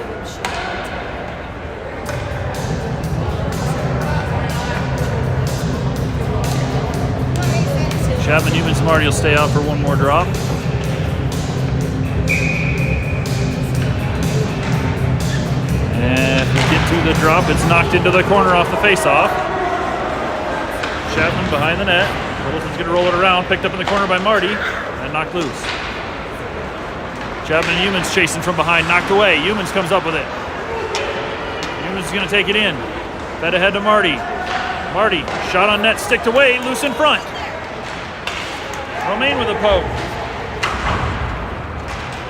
Chapman, Humans, Marty will stay out for one more drop. And if we get to the drop, it's knocked into the corner off the face-off. Chapman behind the net. Littleton's going to roll it around. Picked up in the corner by Marty and knocked loose. Chapman and Humans chasing from behind. Knocked away. Humans comes up with it. Humans is going to take it in. Fed ahead to Marty. Marty, shot on net, sticked away, loose in front. Romaine with a poke.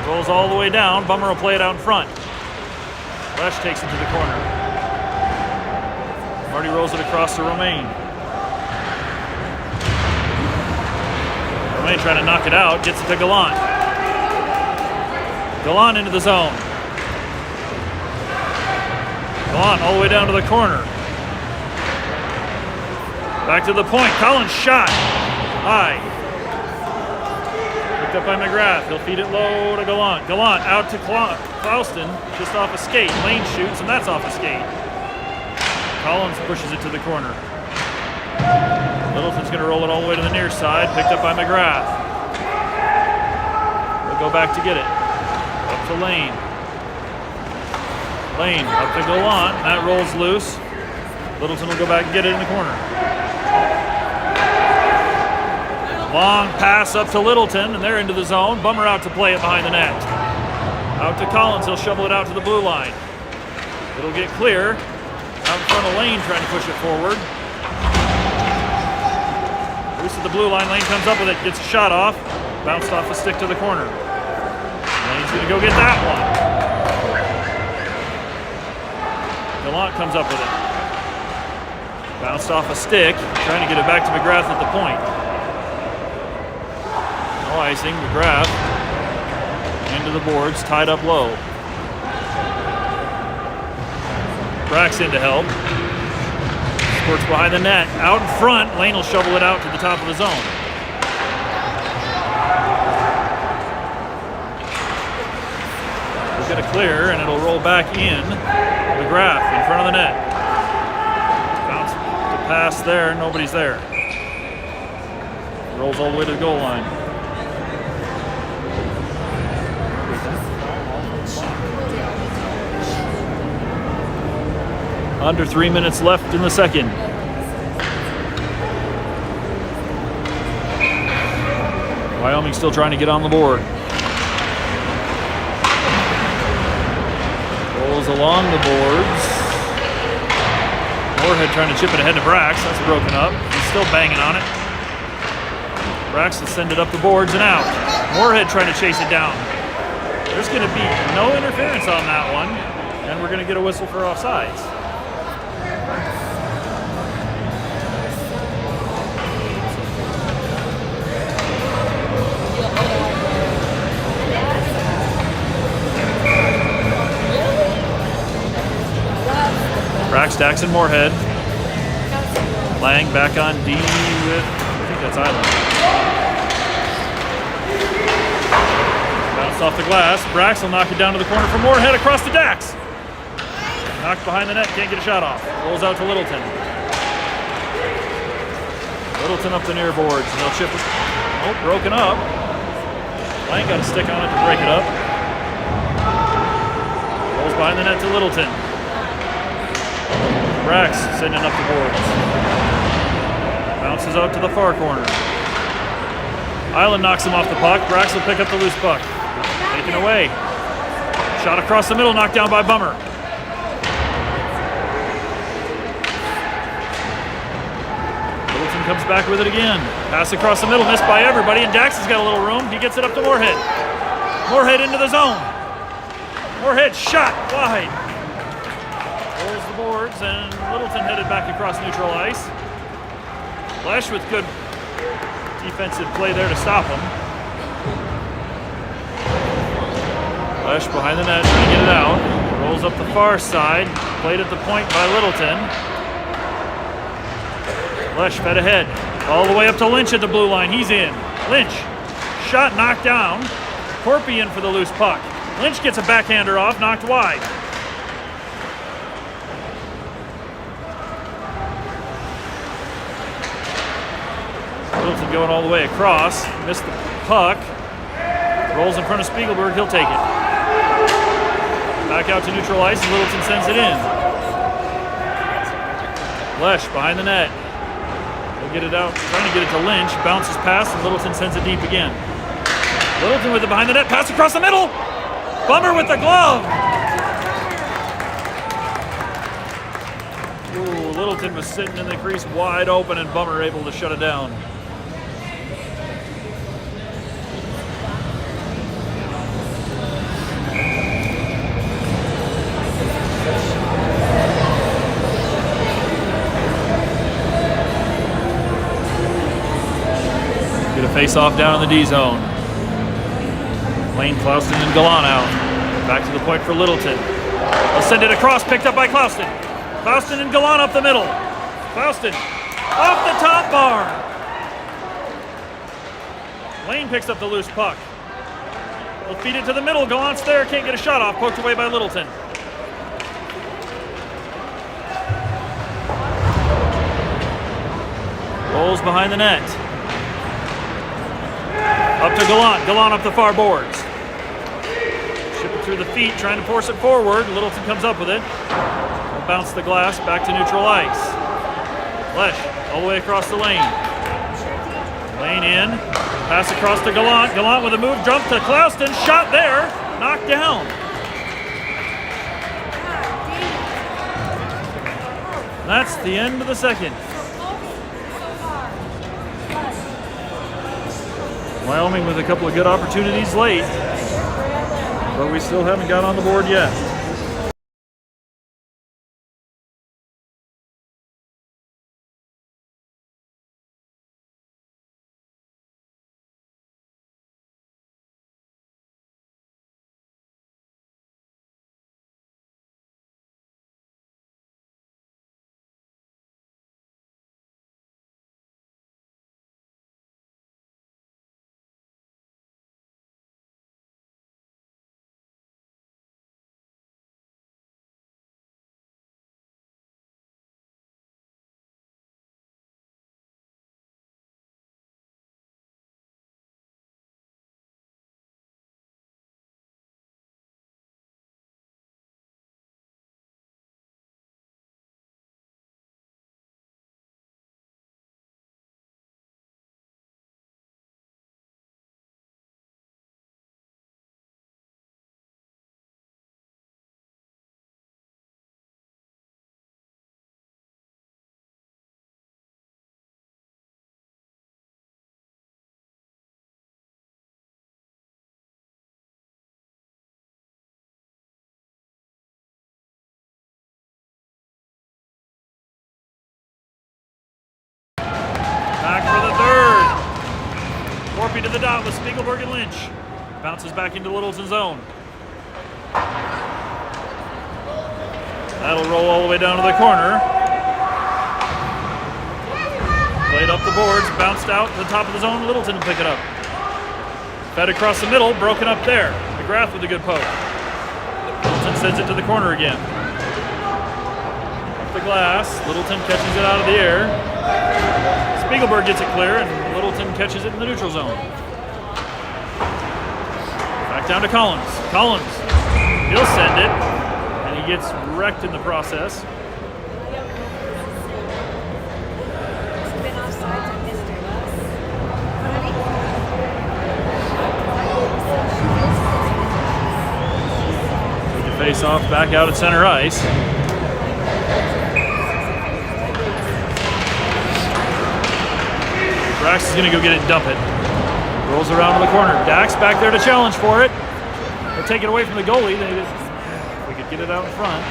Rolls all the way down. Bummer will play it out in front. Lesh takes it to the corner. Marty rolls it across to Romaine. Romaine trying to knock it out. Gets it to Gallant. Gallant into the zone. Gallant all the way down to the corner. Back to the point. Collins shot. High. Picked up by McGrath. He'll feed it low to Gallant. Gallant out to Clouston, just off a skate. Lane shoots, and that's off a skate. Collins pushes it to the corner. Littleton's going to roll it all the way to the near side. Picked up by McGrath. He'll go back to get it. Up to Lane. Lane up to Gallant. That rolls loose. Littleton will go back and get it in the corner. Long pass up to Littleton, and they're into the zone. Bummer out to play it behind the net. Out to Collins. He'll shovel it out to the blue line. It'll get clear. Out in front of Lane trying to push it forward. Loose at the blue line. Lane comes up with it. Gets a shot off. Bounced off a stick to the corner. Lane's going to go get that one. Gallant comes up with it. Bounced off a stick. Trying to get it back to McGrath at the point. No icing. McGrath into the boards. Tied up low. Brax in to help. Squirts behind the net. Out in front. Lane will shovel it out to the top of the zone. We'll get a clear, and it'll roll back in. McGrath in front of the net. Bounce to pass there. Nobody's there. Rolls all the way to the goal line. Under 3 minutes left in the second. Wyoming still trying to get on the board. Rolls along the boards. Moorhead trying to chip it ahead to Brax. That's broken up. He's still banging on it. Brax will send it up the boards and out. Moorhead trying to chase it down. There's going to be no interference on that one, and we're going to get a whistle for offsides. Brax, Daxon, Moorhead. Lang back on D with, I think that's Island. Bounced off the glass. Brax will knock it down to the corner for Moorhead across the Dax. Knocked behind the net, can't get a shot off. Rolls out to Littleton. Littleton up the near boards, and they'll chip it. Oh, broken up. Lang got a stick on it to break it up. Rolls behind the net to Littleton. Brax sending up the boards. Bounces out to the far corner. Island knocks him off the puck. Brax will pick up the loose puck. Taken away. Shot across the middle, knocked down by Bummer. Littleton comes back with it again. Pass across the middle, missed by everybody, and Dax has got a little room. He gets it up to Moorhead. Moorhead into the zone. Moorhead shot wide. Rolls the boards, and Littleton headed back across neutral ice. Lesh with good defensive play there to stop him. Lesh behind the net, trying to get it out. Rolls up the far side, played at the point by Littleton. Lesh fed ahead, all the way up to Lynch at the blue line. He's in. Lynch, shot knocked down. Corpy in for the loose puck. Lynch gets a backhander off, knocked wide. Littleton going all the way across, missed the puck. Rolls in front of Spiegelberg, he'll take it. Back out to neutral ice, and Littleton sends it in. Lesh behind the net. He'll get it out, trying to get it to Lynch. Bounces past, and Littleton sends it deep again. Littleton with it behind the net, pass across the middle. Bummer with the glove. Ooh, Littleton was sitting in the crease wide open, and Bummer able to shut it down. Get a face-off down in the D zone. Lane, Clouston, and Gallant out. Back to the point for Littleton. They'll send it across, picked up by Clouston. Clouston and Gallant up the middle. Clouston Off the top bar. Lane picks up the loose puck. He'll feed it to the middle. Gallant's there. Can't get a shot off. Poked away by Littleton. Rolls behind the net. Up to Gallant. Gallant up the far boards. Ship it through the feet, trying to force it forward. Littleton comes up with it. Will bounce the glass back to neutral ice. Lesh all the way across the lane. Lane in. Pass across to Gallant. Gallant with a move. Jump to Clouston. Shot there. Knocked down. That's the end of the second. Wyoming with a couple of good opportunities late, but we still haven't got on the board yet. Back for the third. Corpy to the dot with Spiegelberg and Lynch. Bounces back into Littleton's zone. That'll roll all the way down to the corner. Played up the boards, bounced out to the top of the zone. Littleton will pick it up. Fed across the middle, broken up there. McGrath with a good poke. Littleton sends it to the corner again. Up the glass, Littleton catches it out of the air. Spiegelberg gets it clear, and Littleton catches it in the neutral zone. Back down to Collins. Collins, he'll send it, and he gets wrecked in the process. Take the face off back out at center ice. Brax is going to go get it and dump it. Rolls around to the corner. Dax back there to challenge for it. They'll take it away from the goalie. We could get it out in front.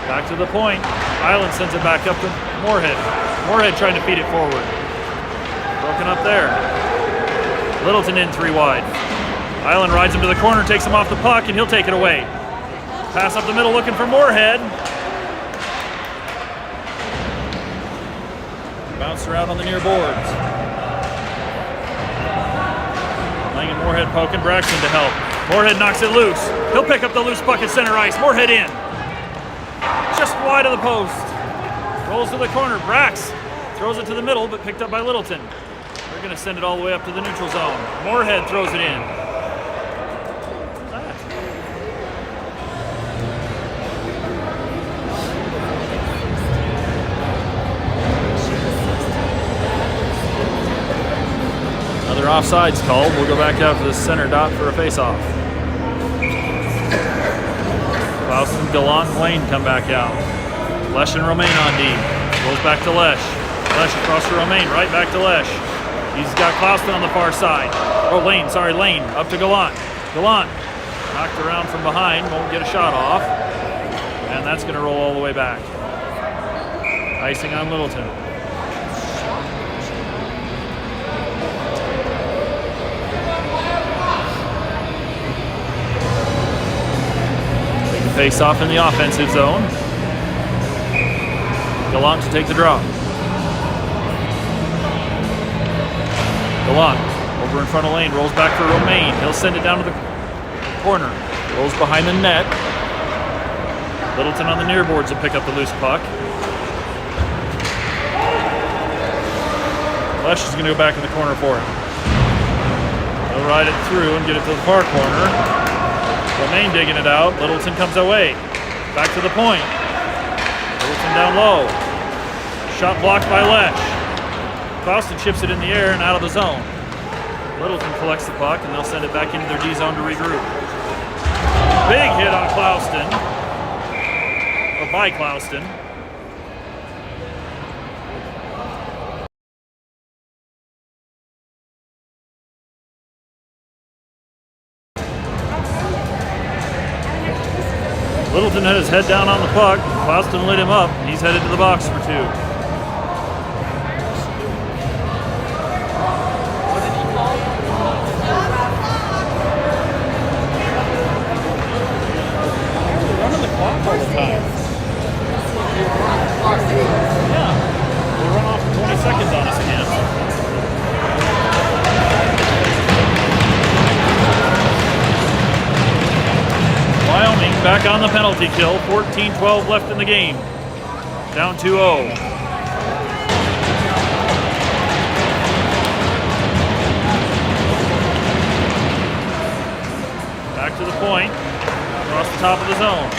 Back to the point. Island sends it back up to Moorhead. Moorhead trying to feed it forward. Broken up there. Littleton in 3 wide. Island rides him to the corner, takes him off the puck, and he'll take it away. Pass up the middle looking for Moorhead. Bounced around on the near boards. Lang and Moorhead poking Braxton to help. Moorhead knocks it loose. He'll pick up the loose puck at center ice. Moorhead in. Just wide of the post. Rolls to the corner. Brax throws it to the middle, but picked up by Littleton. They're going to send it all the way up to the neutral zone. Moorhead throws it in. Offsides called. We'll go back out to the center dot for a face-off. Clausen, Gallant, and Lane come back out. Lesh and Romaine on D. Rolls back to Lesh. Lesh across to Romaine, right back to Lesh. He's got Clausen on the far side. Oh, Lane, sorry, Lane. Up to Gallant. Gallant knocked around from behind, won't get a shot off. And that's going to roll all the way back. Icing on Littleton. Face off in the offensive zone. Gallant to take the drop. Gallant over in front of lane, rolls back for Romaine. He'll send it down to the corner. Rolls behind the net. Littleton on the near boards to pick up the loose puck. Lesh is going to go back in the corner for it. He'll ride it through and get it to the far corner. Romaine digging it out. Littleton comes away. Back to the point. Littleton down low. Shot blocked by Lesh. Klauston chips it in the air and out of the zone. Littleton collects the puck and they'll send it back into their D zone to regroup. Big hit on Klauston. Or by Klauston. Littleton had his head down on the puck. Klauston lit him up. He's headed to the box for 2. Running the clock all the time. Yeah. We'll run off for 20 seconds on us again. Wyoming back on the penalty kill. 14-12 left in the game. Down 2-0. Back to the point. Across the top of the zone.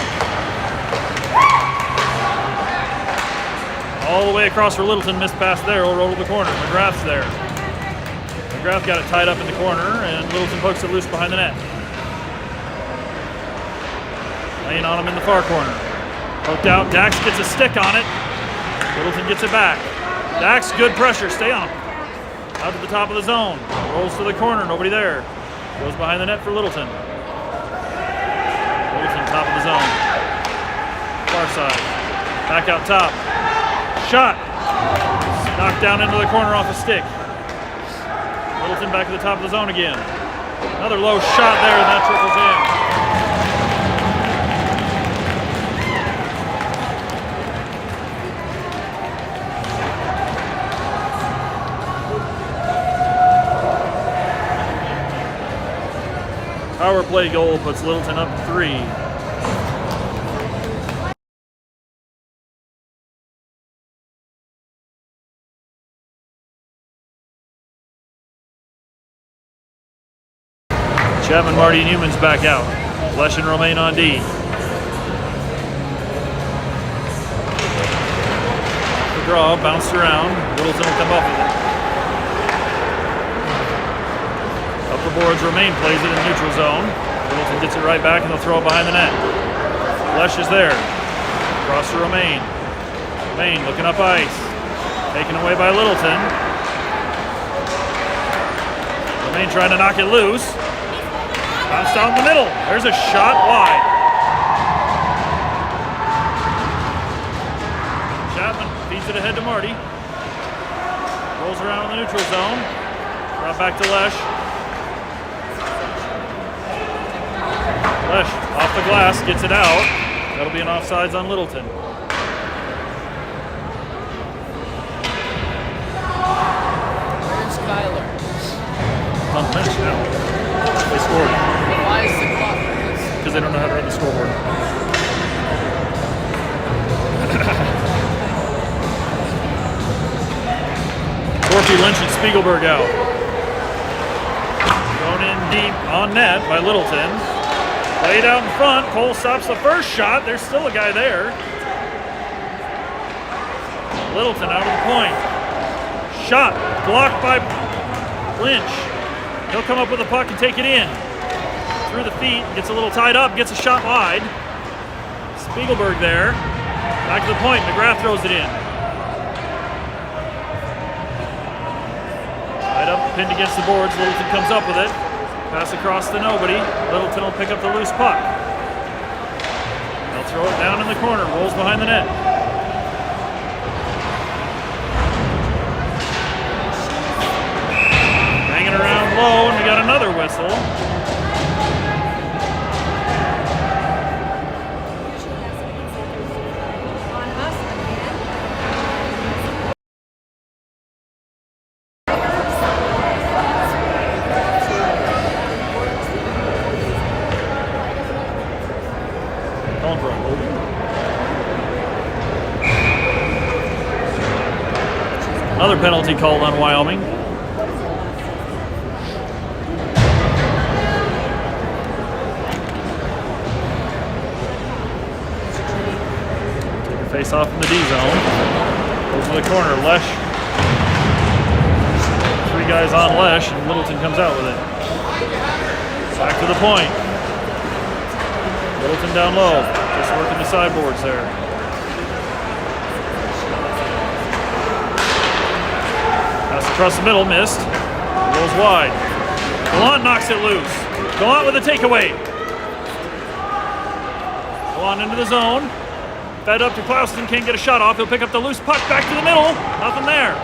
All the way across for Littleton. Missed pass there. Will roll to the corner. McGrath's there. McGrath got it tied up in the corner, and Littleton pokes it loose behind the net. Laying on him in the far corner. Poked out. Dax gets a stick on it. Littleton gets it back. Dax, good pressure. Stay on him. Out to the top of the zone. Rolls to the corner. Nobody there. Goes behind the net for Littleton. Littleton, top of the zone. Far side. Back out top. Shot. Knocked down into the corner off a stick. Littleton back at the top of the zone again. Another low shot there, and that trickles in. Power play goal puts Littleton up 3. Chapman, Marty, and Newman's back out. Lesh and Romaine on D. The draw bounced around. Littleton will come up with it. Up the boards, Romaine plays it in neutral zone. Littleton gets it right back and they'll throw it behind the net. Lesh is there. Cross to Romaine. Romaine looking up ice. Taken away by Littleton. Romaine trying to knock it loose. Bounced down the middle. There's a shot wide. Chapman feeds it ahead to Marty. Rolls around in the neutral zone. Brought back to Lesh. Lesh off the glass, gets it out. That'll be an offsides on Littleton. Where's Skyler? On the bench now. They scored. Why is the clock? Because they don't know how to read the scoreboard. Torpy, Lynch, and Spiegelberg out. Thrown in deep on net by Littleton. Laid out in front. Cole stops the first shot. There's still a guy there. Littleton out of the point. Shot blocked by Lynch. He'll come up with the puck and take it in. Through the feet. Gets a little tied up. Gets a shot wide. Spiegelberg there. Back to the point. McGrath throws it in. Tied up, pinned against the boards. Littleton comes up with it. Pass across to nobody. Littleton will pick up the loose puck. They'll throw it down in the corner. Rolls behind the net. Hanging around low, and we got another whistle. Another penalty called on Wyoming. Take a face off in the D zone. Goes to the corner. Lesh. 3 guys on Lesh, and Littleton comes out with it. Back to the point. Littleton down low. Just working the sideboards there. Pass across the middle, missed. Rolls wide. Gallant knocks it loose. Gallant with a takeaway. Gallant into the zone. Fed up to Clausen, can't get a shot off. He'll pick up the loose puck, back to the middle. Nothing there.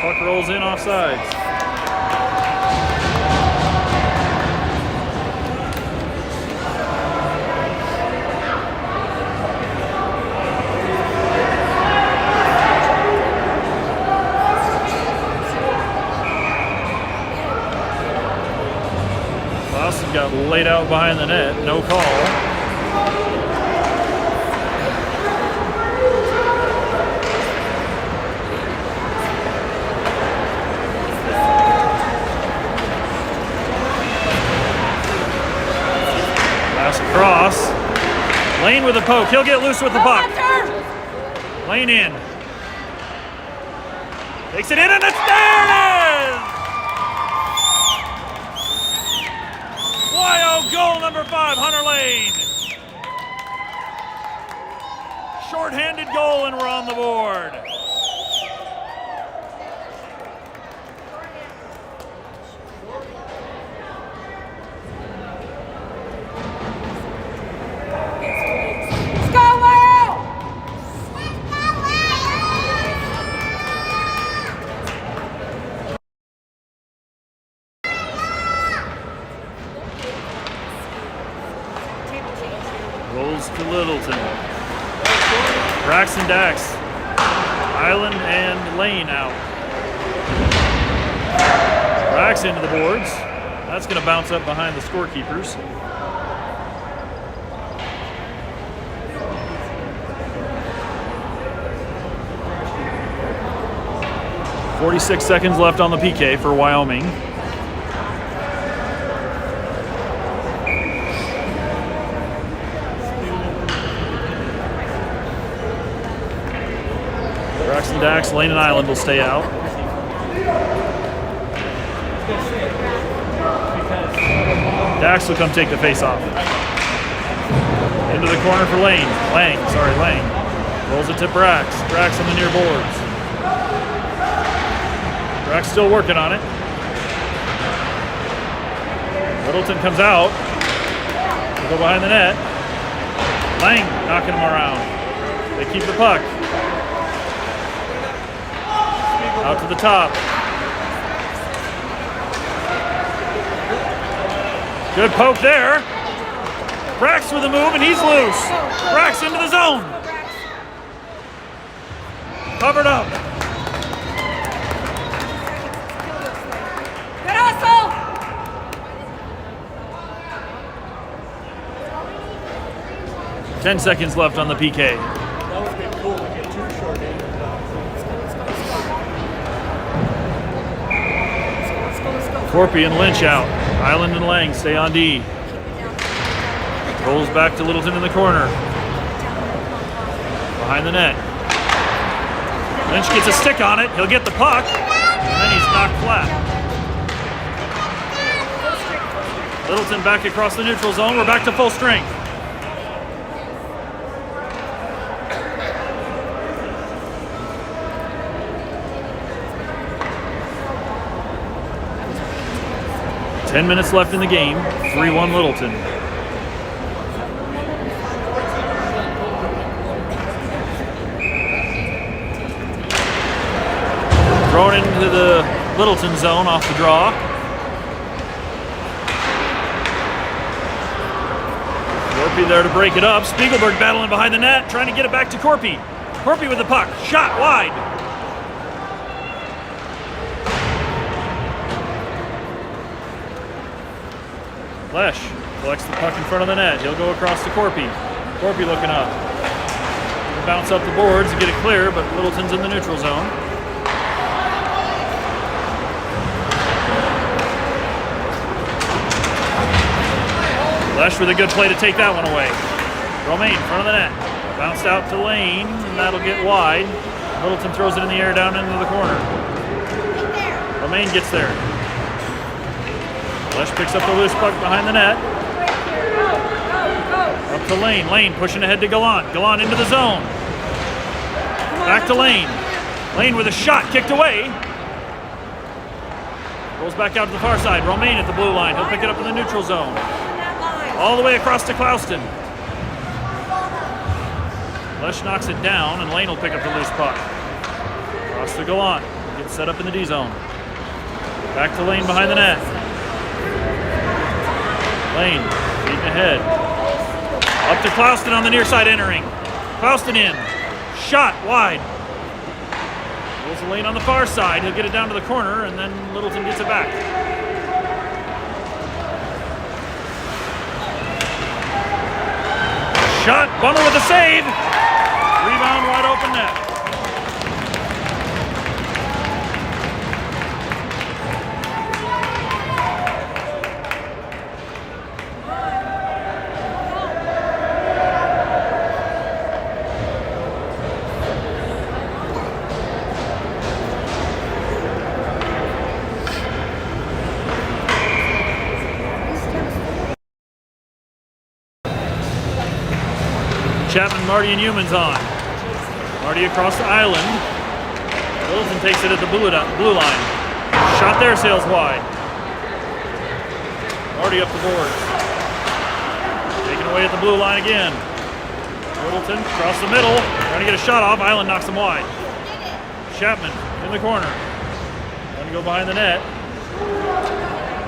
Puck rolls in offsides. Clausen got laid out behind the net, no call. Cross. Lane with a poke. He'll get loose with the puck. Lane in. Takes it in and it's there! It is! Wyo goal number 5, Hunter Lane. Short-handed goal and we're on the board. Rolls to Littleton. Braxton Dax. Island and Lane out. Brax into the boards. That's going to bounce up behind the scorekeepers. .46 seconds left on the PK for Wyoming. Braxton Dax, Lane and Island will stay out. Dax will come take the face off. Into the corner for Lane. Lang. Rolls it to Brax. Brax on the near boards. Brax still working on it. Littleton comes out. He'll go behind the net. Lang knocking him around. They keep the puck. Out to the top. Good poke there. Brax with a move and he's loose. Brax into the zone. Covered up. Good hustle. 10 seconds left on the PK. That would be cool to get 2 short-handed. Corpy and Lynch out. Island and Lang stay on D. Rolls back to Littleton in the corner. Behind the net. Lynch gets a stick on it. He'll get the puck. And then he's knocked flat. Littleton back across the neutral zone. We're back to full strength. Ten minutes left in the game. 3-1 Littleton. Thrown into the Littleton zone off the draw. Corpy there to break it up. Spiegelberg battling behind the net, trying to get it back to Corpy. Corpy with the puck. Shot wide. Lesh collects the puck in front of the net. He'll go across to Corpy. Corpy looking up. bounce up the boards and get it clear, but Littleton's in the neutral zone. Lesh with a good play to take that one away. Romaine, front of the net. Bounced out to Lane, and that'll get wide. Littleton throws it in the air down into the corner. Romaine gets there. Lesh picks up the loose puck behind the net. Up to Lane. Lane pushing ahead to Gallant. Gallant into the zone. Back to Lane. Lane with a shot kicked away. Rolls back out to the far side. Romaine at the blue line. He'll pick it up in the neutral zone. All the way across to Clouston. Lesh knocks it down, and Lane will pick up the loose puck. Across to Gallant. Gets set up in the D zone. Back to Lane behind the net. Lane feeding ahead. Up to Clouston on the near side entering. Clouston in. Shot wide. Rolls the Lane on the far side. He'll get it down to the corner, and then Littleton gets it back. Shot. Bummer with a save. Rebound wide open net. Chapman, Marty, and Humans on. Marty across the island. Littleton takes it at the blue line. Shot there, sails wide. Marty up the boards. Taken away at the blue line again. Littleton across the middle. Trying to get a shot off. Island knocks him wide. Chapman in the corner. Trying to go behind the net.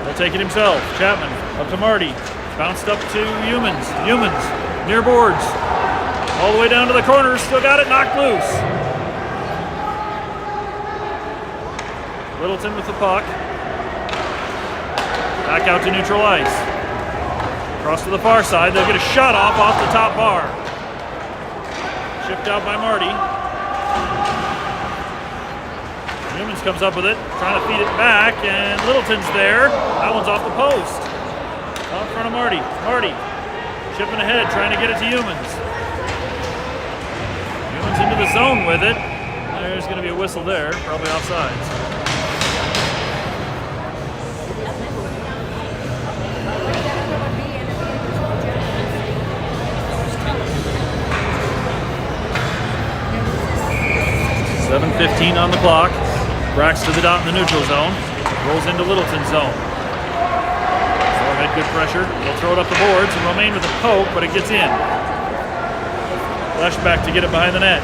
He'll take it himself. Chapman up to Marty. Bounced up to Humans. Humans near boards. All the way down to the corner, still got it, knocked loose. Littleton with the puck. Back out to neutral ice. Across to the far side, they'll get a shot off the top bar. Chipped out by Marty. Humans comes up with it, trying to feed it back, and Littleton's there. That one's off the post. Out in front of Marty. Marty chipping ahead, trying to get it to Humans. Into the zone with it. There's going to be a whistle there, probably offsides. .7:15 on the clock. Bracks to the dot in the neutral zone. Rolls into Littleton's zone. Forehead, good pressure. They'll throw it up the boards, and Romaine with a poke, but it gets in. Lesh back to get it behind the net.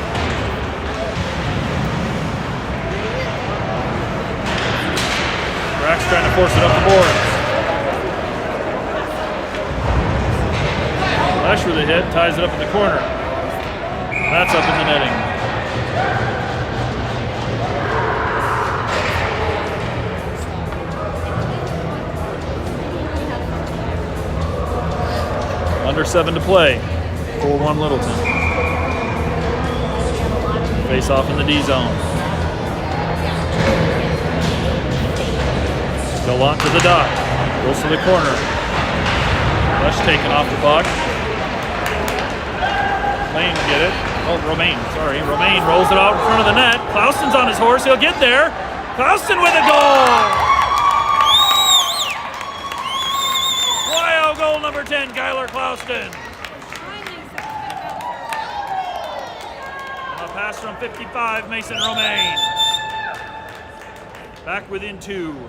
Brack's trying to force it up the boards. Lesh with a hit, ties it up in the corner. That's up in the netting. Under 7 to play. 4-1 Littleton. Face off in the D zone. Gallant to the dot. Goes to the corner. Lesh taken off the puck. Lane get it. Oh, Romaine, sorry. Romaine rolls it out in front of the net. Clouston's on his horse. He'll get there. Clouston with a goal! Wow, goal number 10, Kyler Clouston. Pass from 55, Mason Romaine. Back within 2. Move.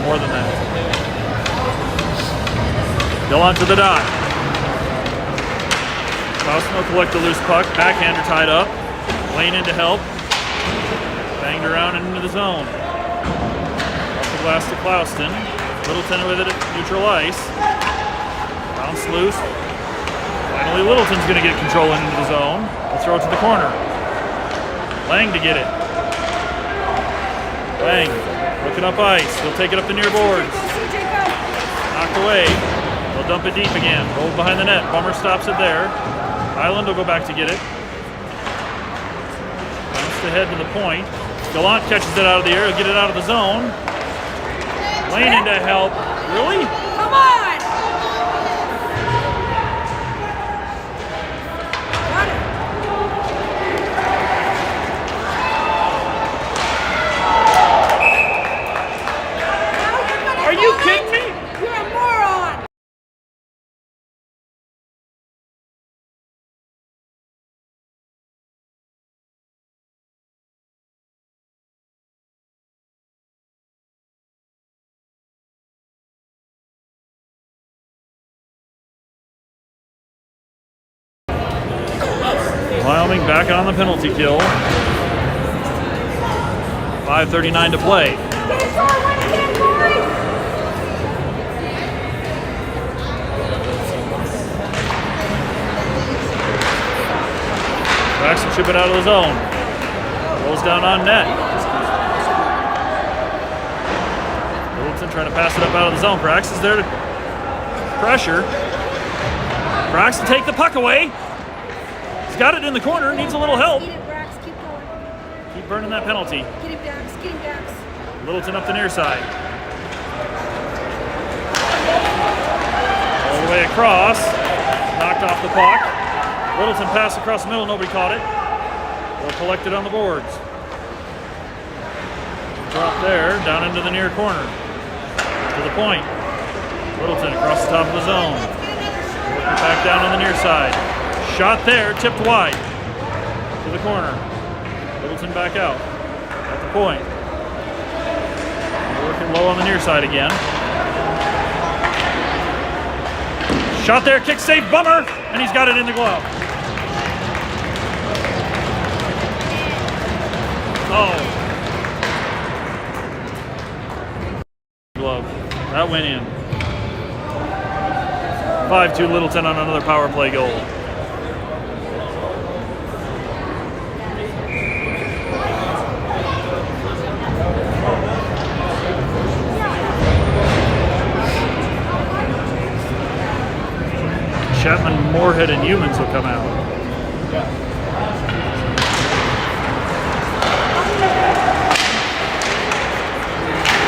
More than that. Gallant to the dot. Clouston will collect the loose puck. Backhander tied up. Lane in to help. Banged around and into the zone. Glass to Clouston. Littleton with it at neutral ice. Bounce loose. Finally, Littleton's going to get control into the zone. They'll throw it to the corner. Lang to get it. Lang with looking up ice. He'll take it up the near boards. Knocked away. They'll dump it deep again. Rolled behind the net. Bummer stops it there. Island will go back to get it. Bounced ahead to the point. Gallant catches it out of the air. He'll get it out of the zone. Lane in to help. Really? Come on! Got it. Now you're gonna Are you call kidding it? me? You're a moron! Wyoming back on the penalty kill. 5:39 to play. Braxton chip it out of the zone. Rolls down on net. Littleton trying to pass it up out of the zone. Braxton's there to pressure. Braxton take the puck away. He's got it in the corner. Needs a little help. Eat it, Brax. Keep going. Keep burning that penalty. Get him, Dax. Get him, Dax. Littleton up the near side. All the way across. Knocked off the puck. Littleton passed across the middle. Nobody caught it. They'll collect it on the boards. Drop there. Down into the near corner. To the point. Littleton across the top of the zone. Working back down on the near side. Shot there. Tipped wide. To the corner. Littleton back out. At the point. Working low on the near side again. Shot there, kick save, Bummer, and he's got it in the glove. Oh. Glove. That went in. 5-2 Littleton on another power play goal. Chapman, Moorhead, and Humans will come out.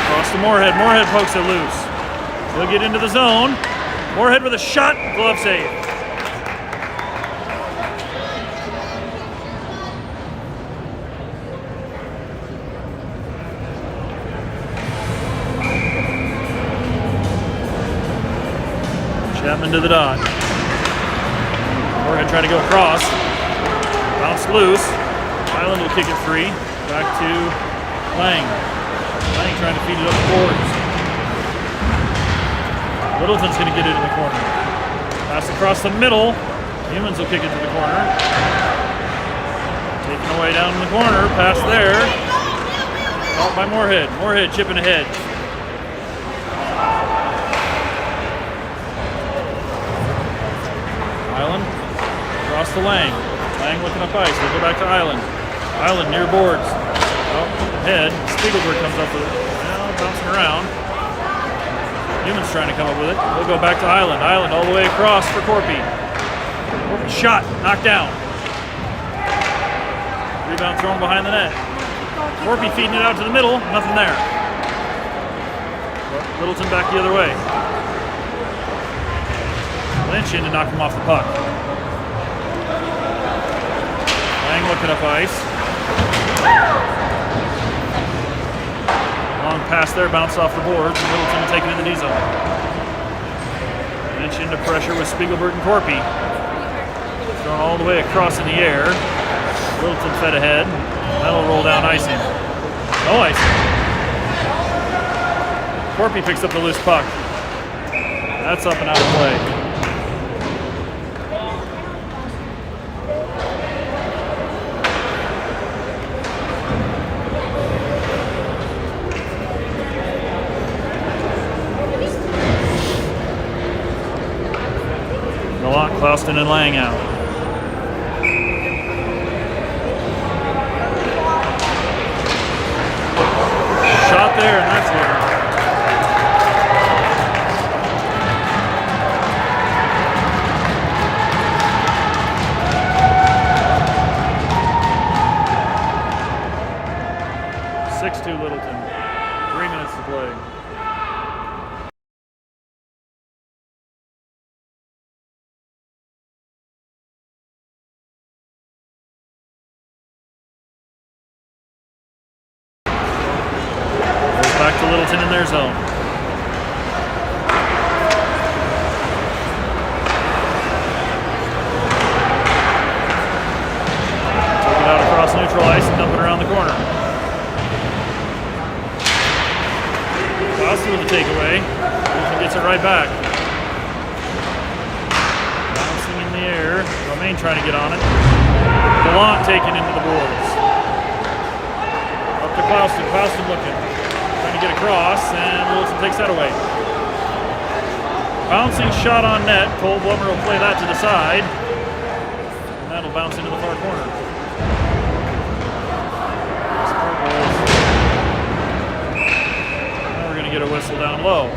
Cross to Moorhead. Moorhead pokes it loose. He'll get into the zone. Moorhead with a shot. Glove save. Chapman to the dot. Moorhead trying to go across. Bounce loose. Island will kick it free. Back to Lang. Lang trying to feed it up the boards. Littleton's going to get it in the corner. Pass across the middle. Humans will kick it to the corner. Taken away down in the corner. Pass there. Caught by Moorhead. Moorhead chipping ahead. Island, across to Lang. Lang looking up ice. We'll go back to Island. Island near boards. Oh, ahead. Spiegelberg comes up with it. Now bouncing around. Humans trying to come up with it. We'll go back to Island. Island all the way across for Corpy. Corpy shot. Knocked down. Rebound thrown behind the net. Corpy feeding it out to the middle. Nothing there. Littleton back the other way. Lynch in to knock him off the puck. Lang looking up ice. Long pass there, bounced off the boards, and Littleton will take it in the D zone. Lynch into pressure with Spiegelberg and Corpy. Thrown all the way across in the air. Littleton fed ahead. That'll roll down icing. No icing. Corpy picks up the loose puck. That's up and out of play. Klauston and Lang out. Shot there, and that's Back to Littleton in their zone. Take it out across neutral ice and dump it around the corner. Costa with the takeaway. Littleton gets it right back. Bouncing in the air. Romaine trying to get on it. Gallant taken into the boards. Up to Klauston. Klauston looking. Trying to get across, and Littleton takes that away. Bouncing shot on net. Cole Blummer will play that to the side. And that'll bounce into the far corner. Now we're going to get a whistle down low.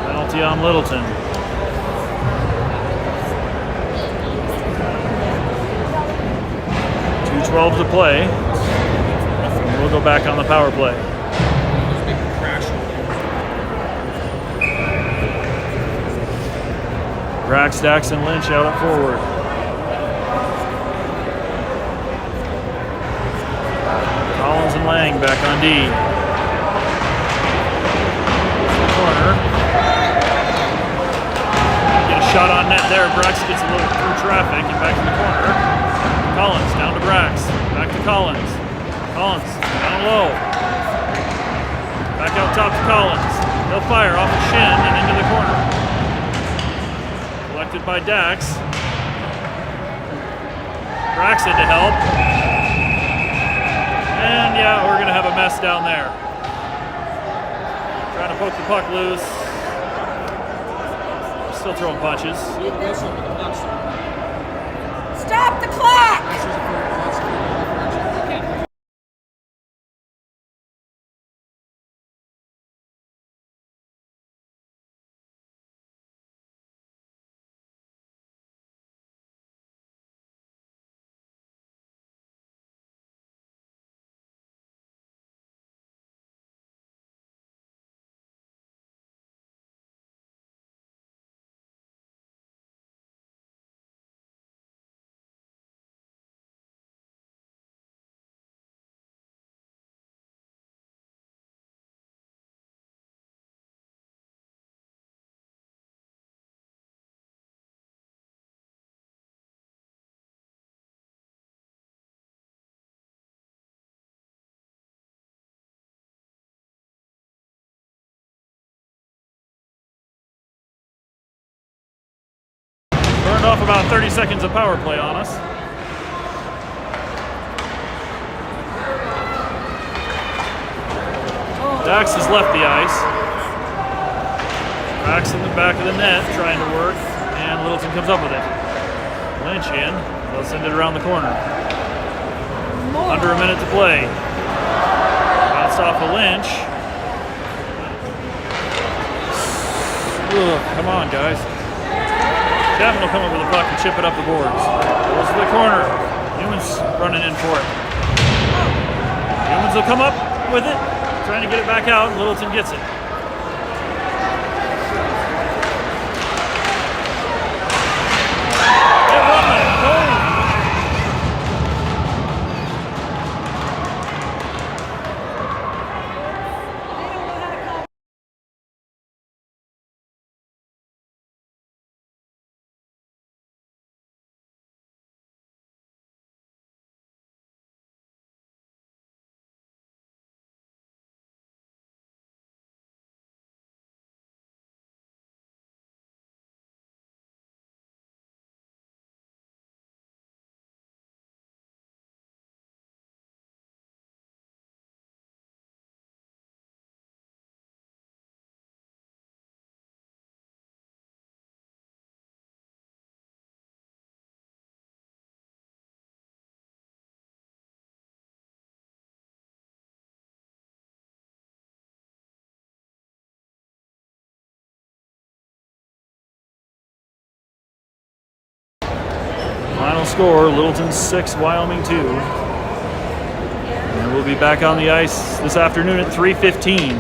Penalty on Littleton. 2:12 to play. And we'll go back on the power play. Brax, Dax, and Lynch out at forward. Collins and Lang back on D. Corner. Get a shot on net there. Brax gets a little through traffic and back to the corner. Collins down to Brax. Back to Collins. Collins down low. Back out top to Collins. He'll fire off the shin and into the corner. Collected by Dax. Braxton to help. And yeah, we're going to have a mess down there. Trying to poke the puck loose. Still throwing punches. Stop the clock! Burned off about 30 seconds of power play on us. Dax has left the ice. Brax in the back of the net trying to work, and Littleton comes up with it. Lynch in. They'll send it around the corner. Under a minute to play. Bounced off of Lynch. Ugh, come on, guys. Chapman will come up with the puck and chip it up the boards. Goes to the corner. Newman's running in for it. Newman's will come up with it, trying to get it back out, and Littleton gets it. Final score, Littleton 6, Wyoming 2. And we'll be back on the ice this afternoon at 3:15.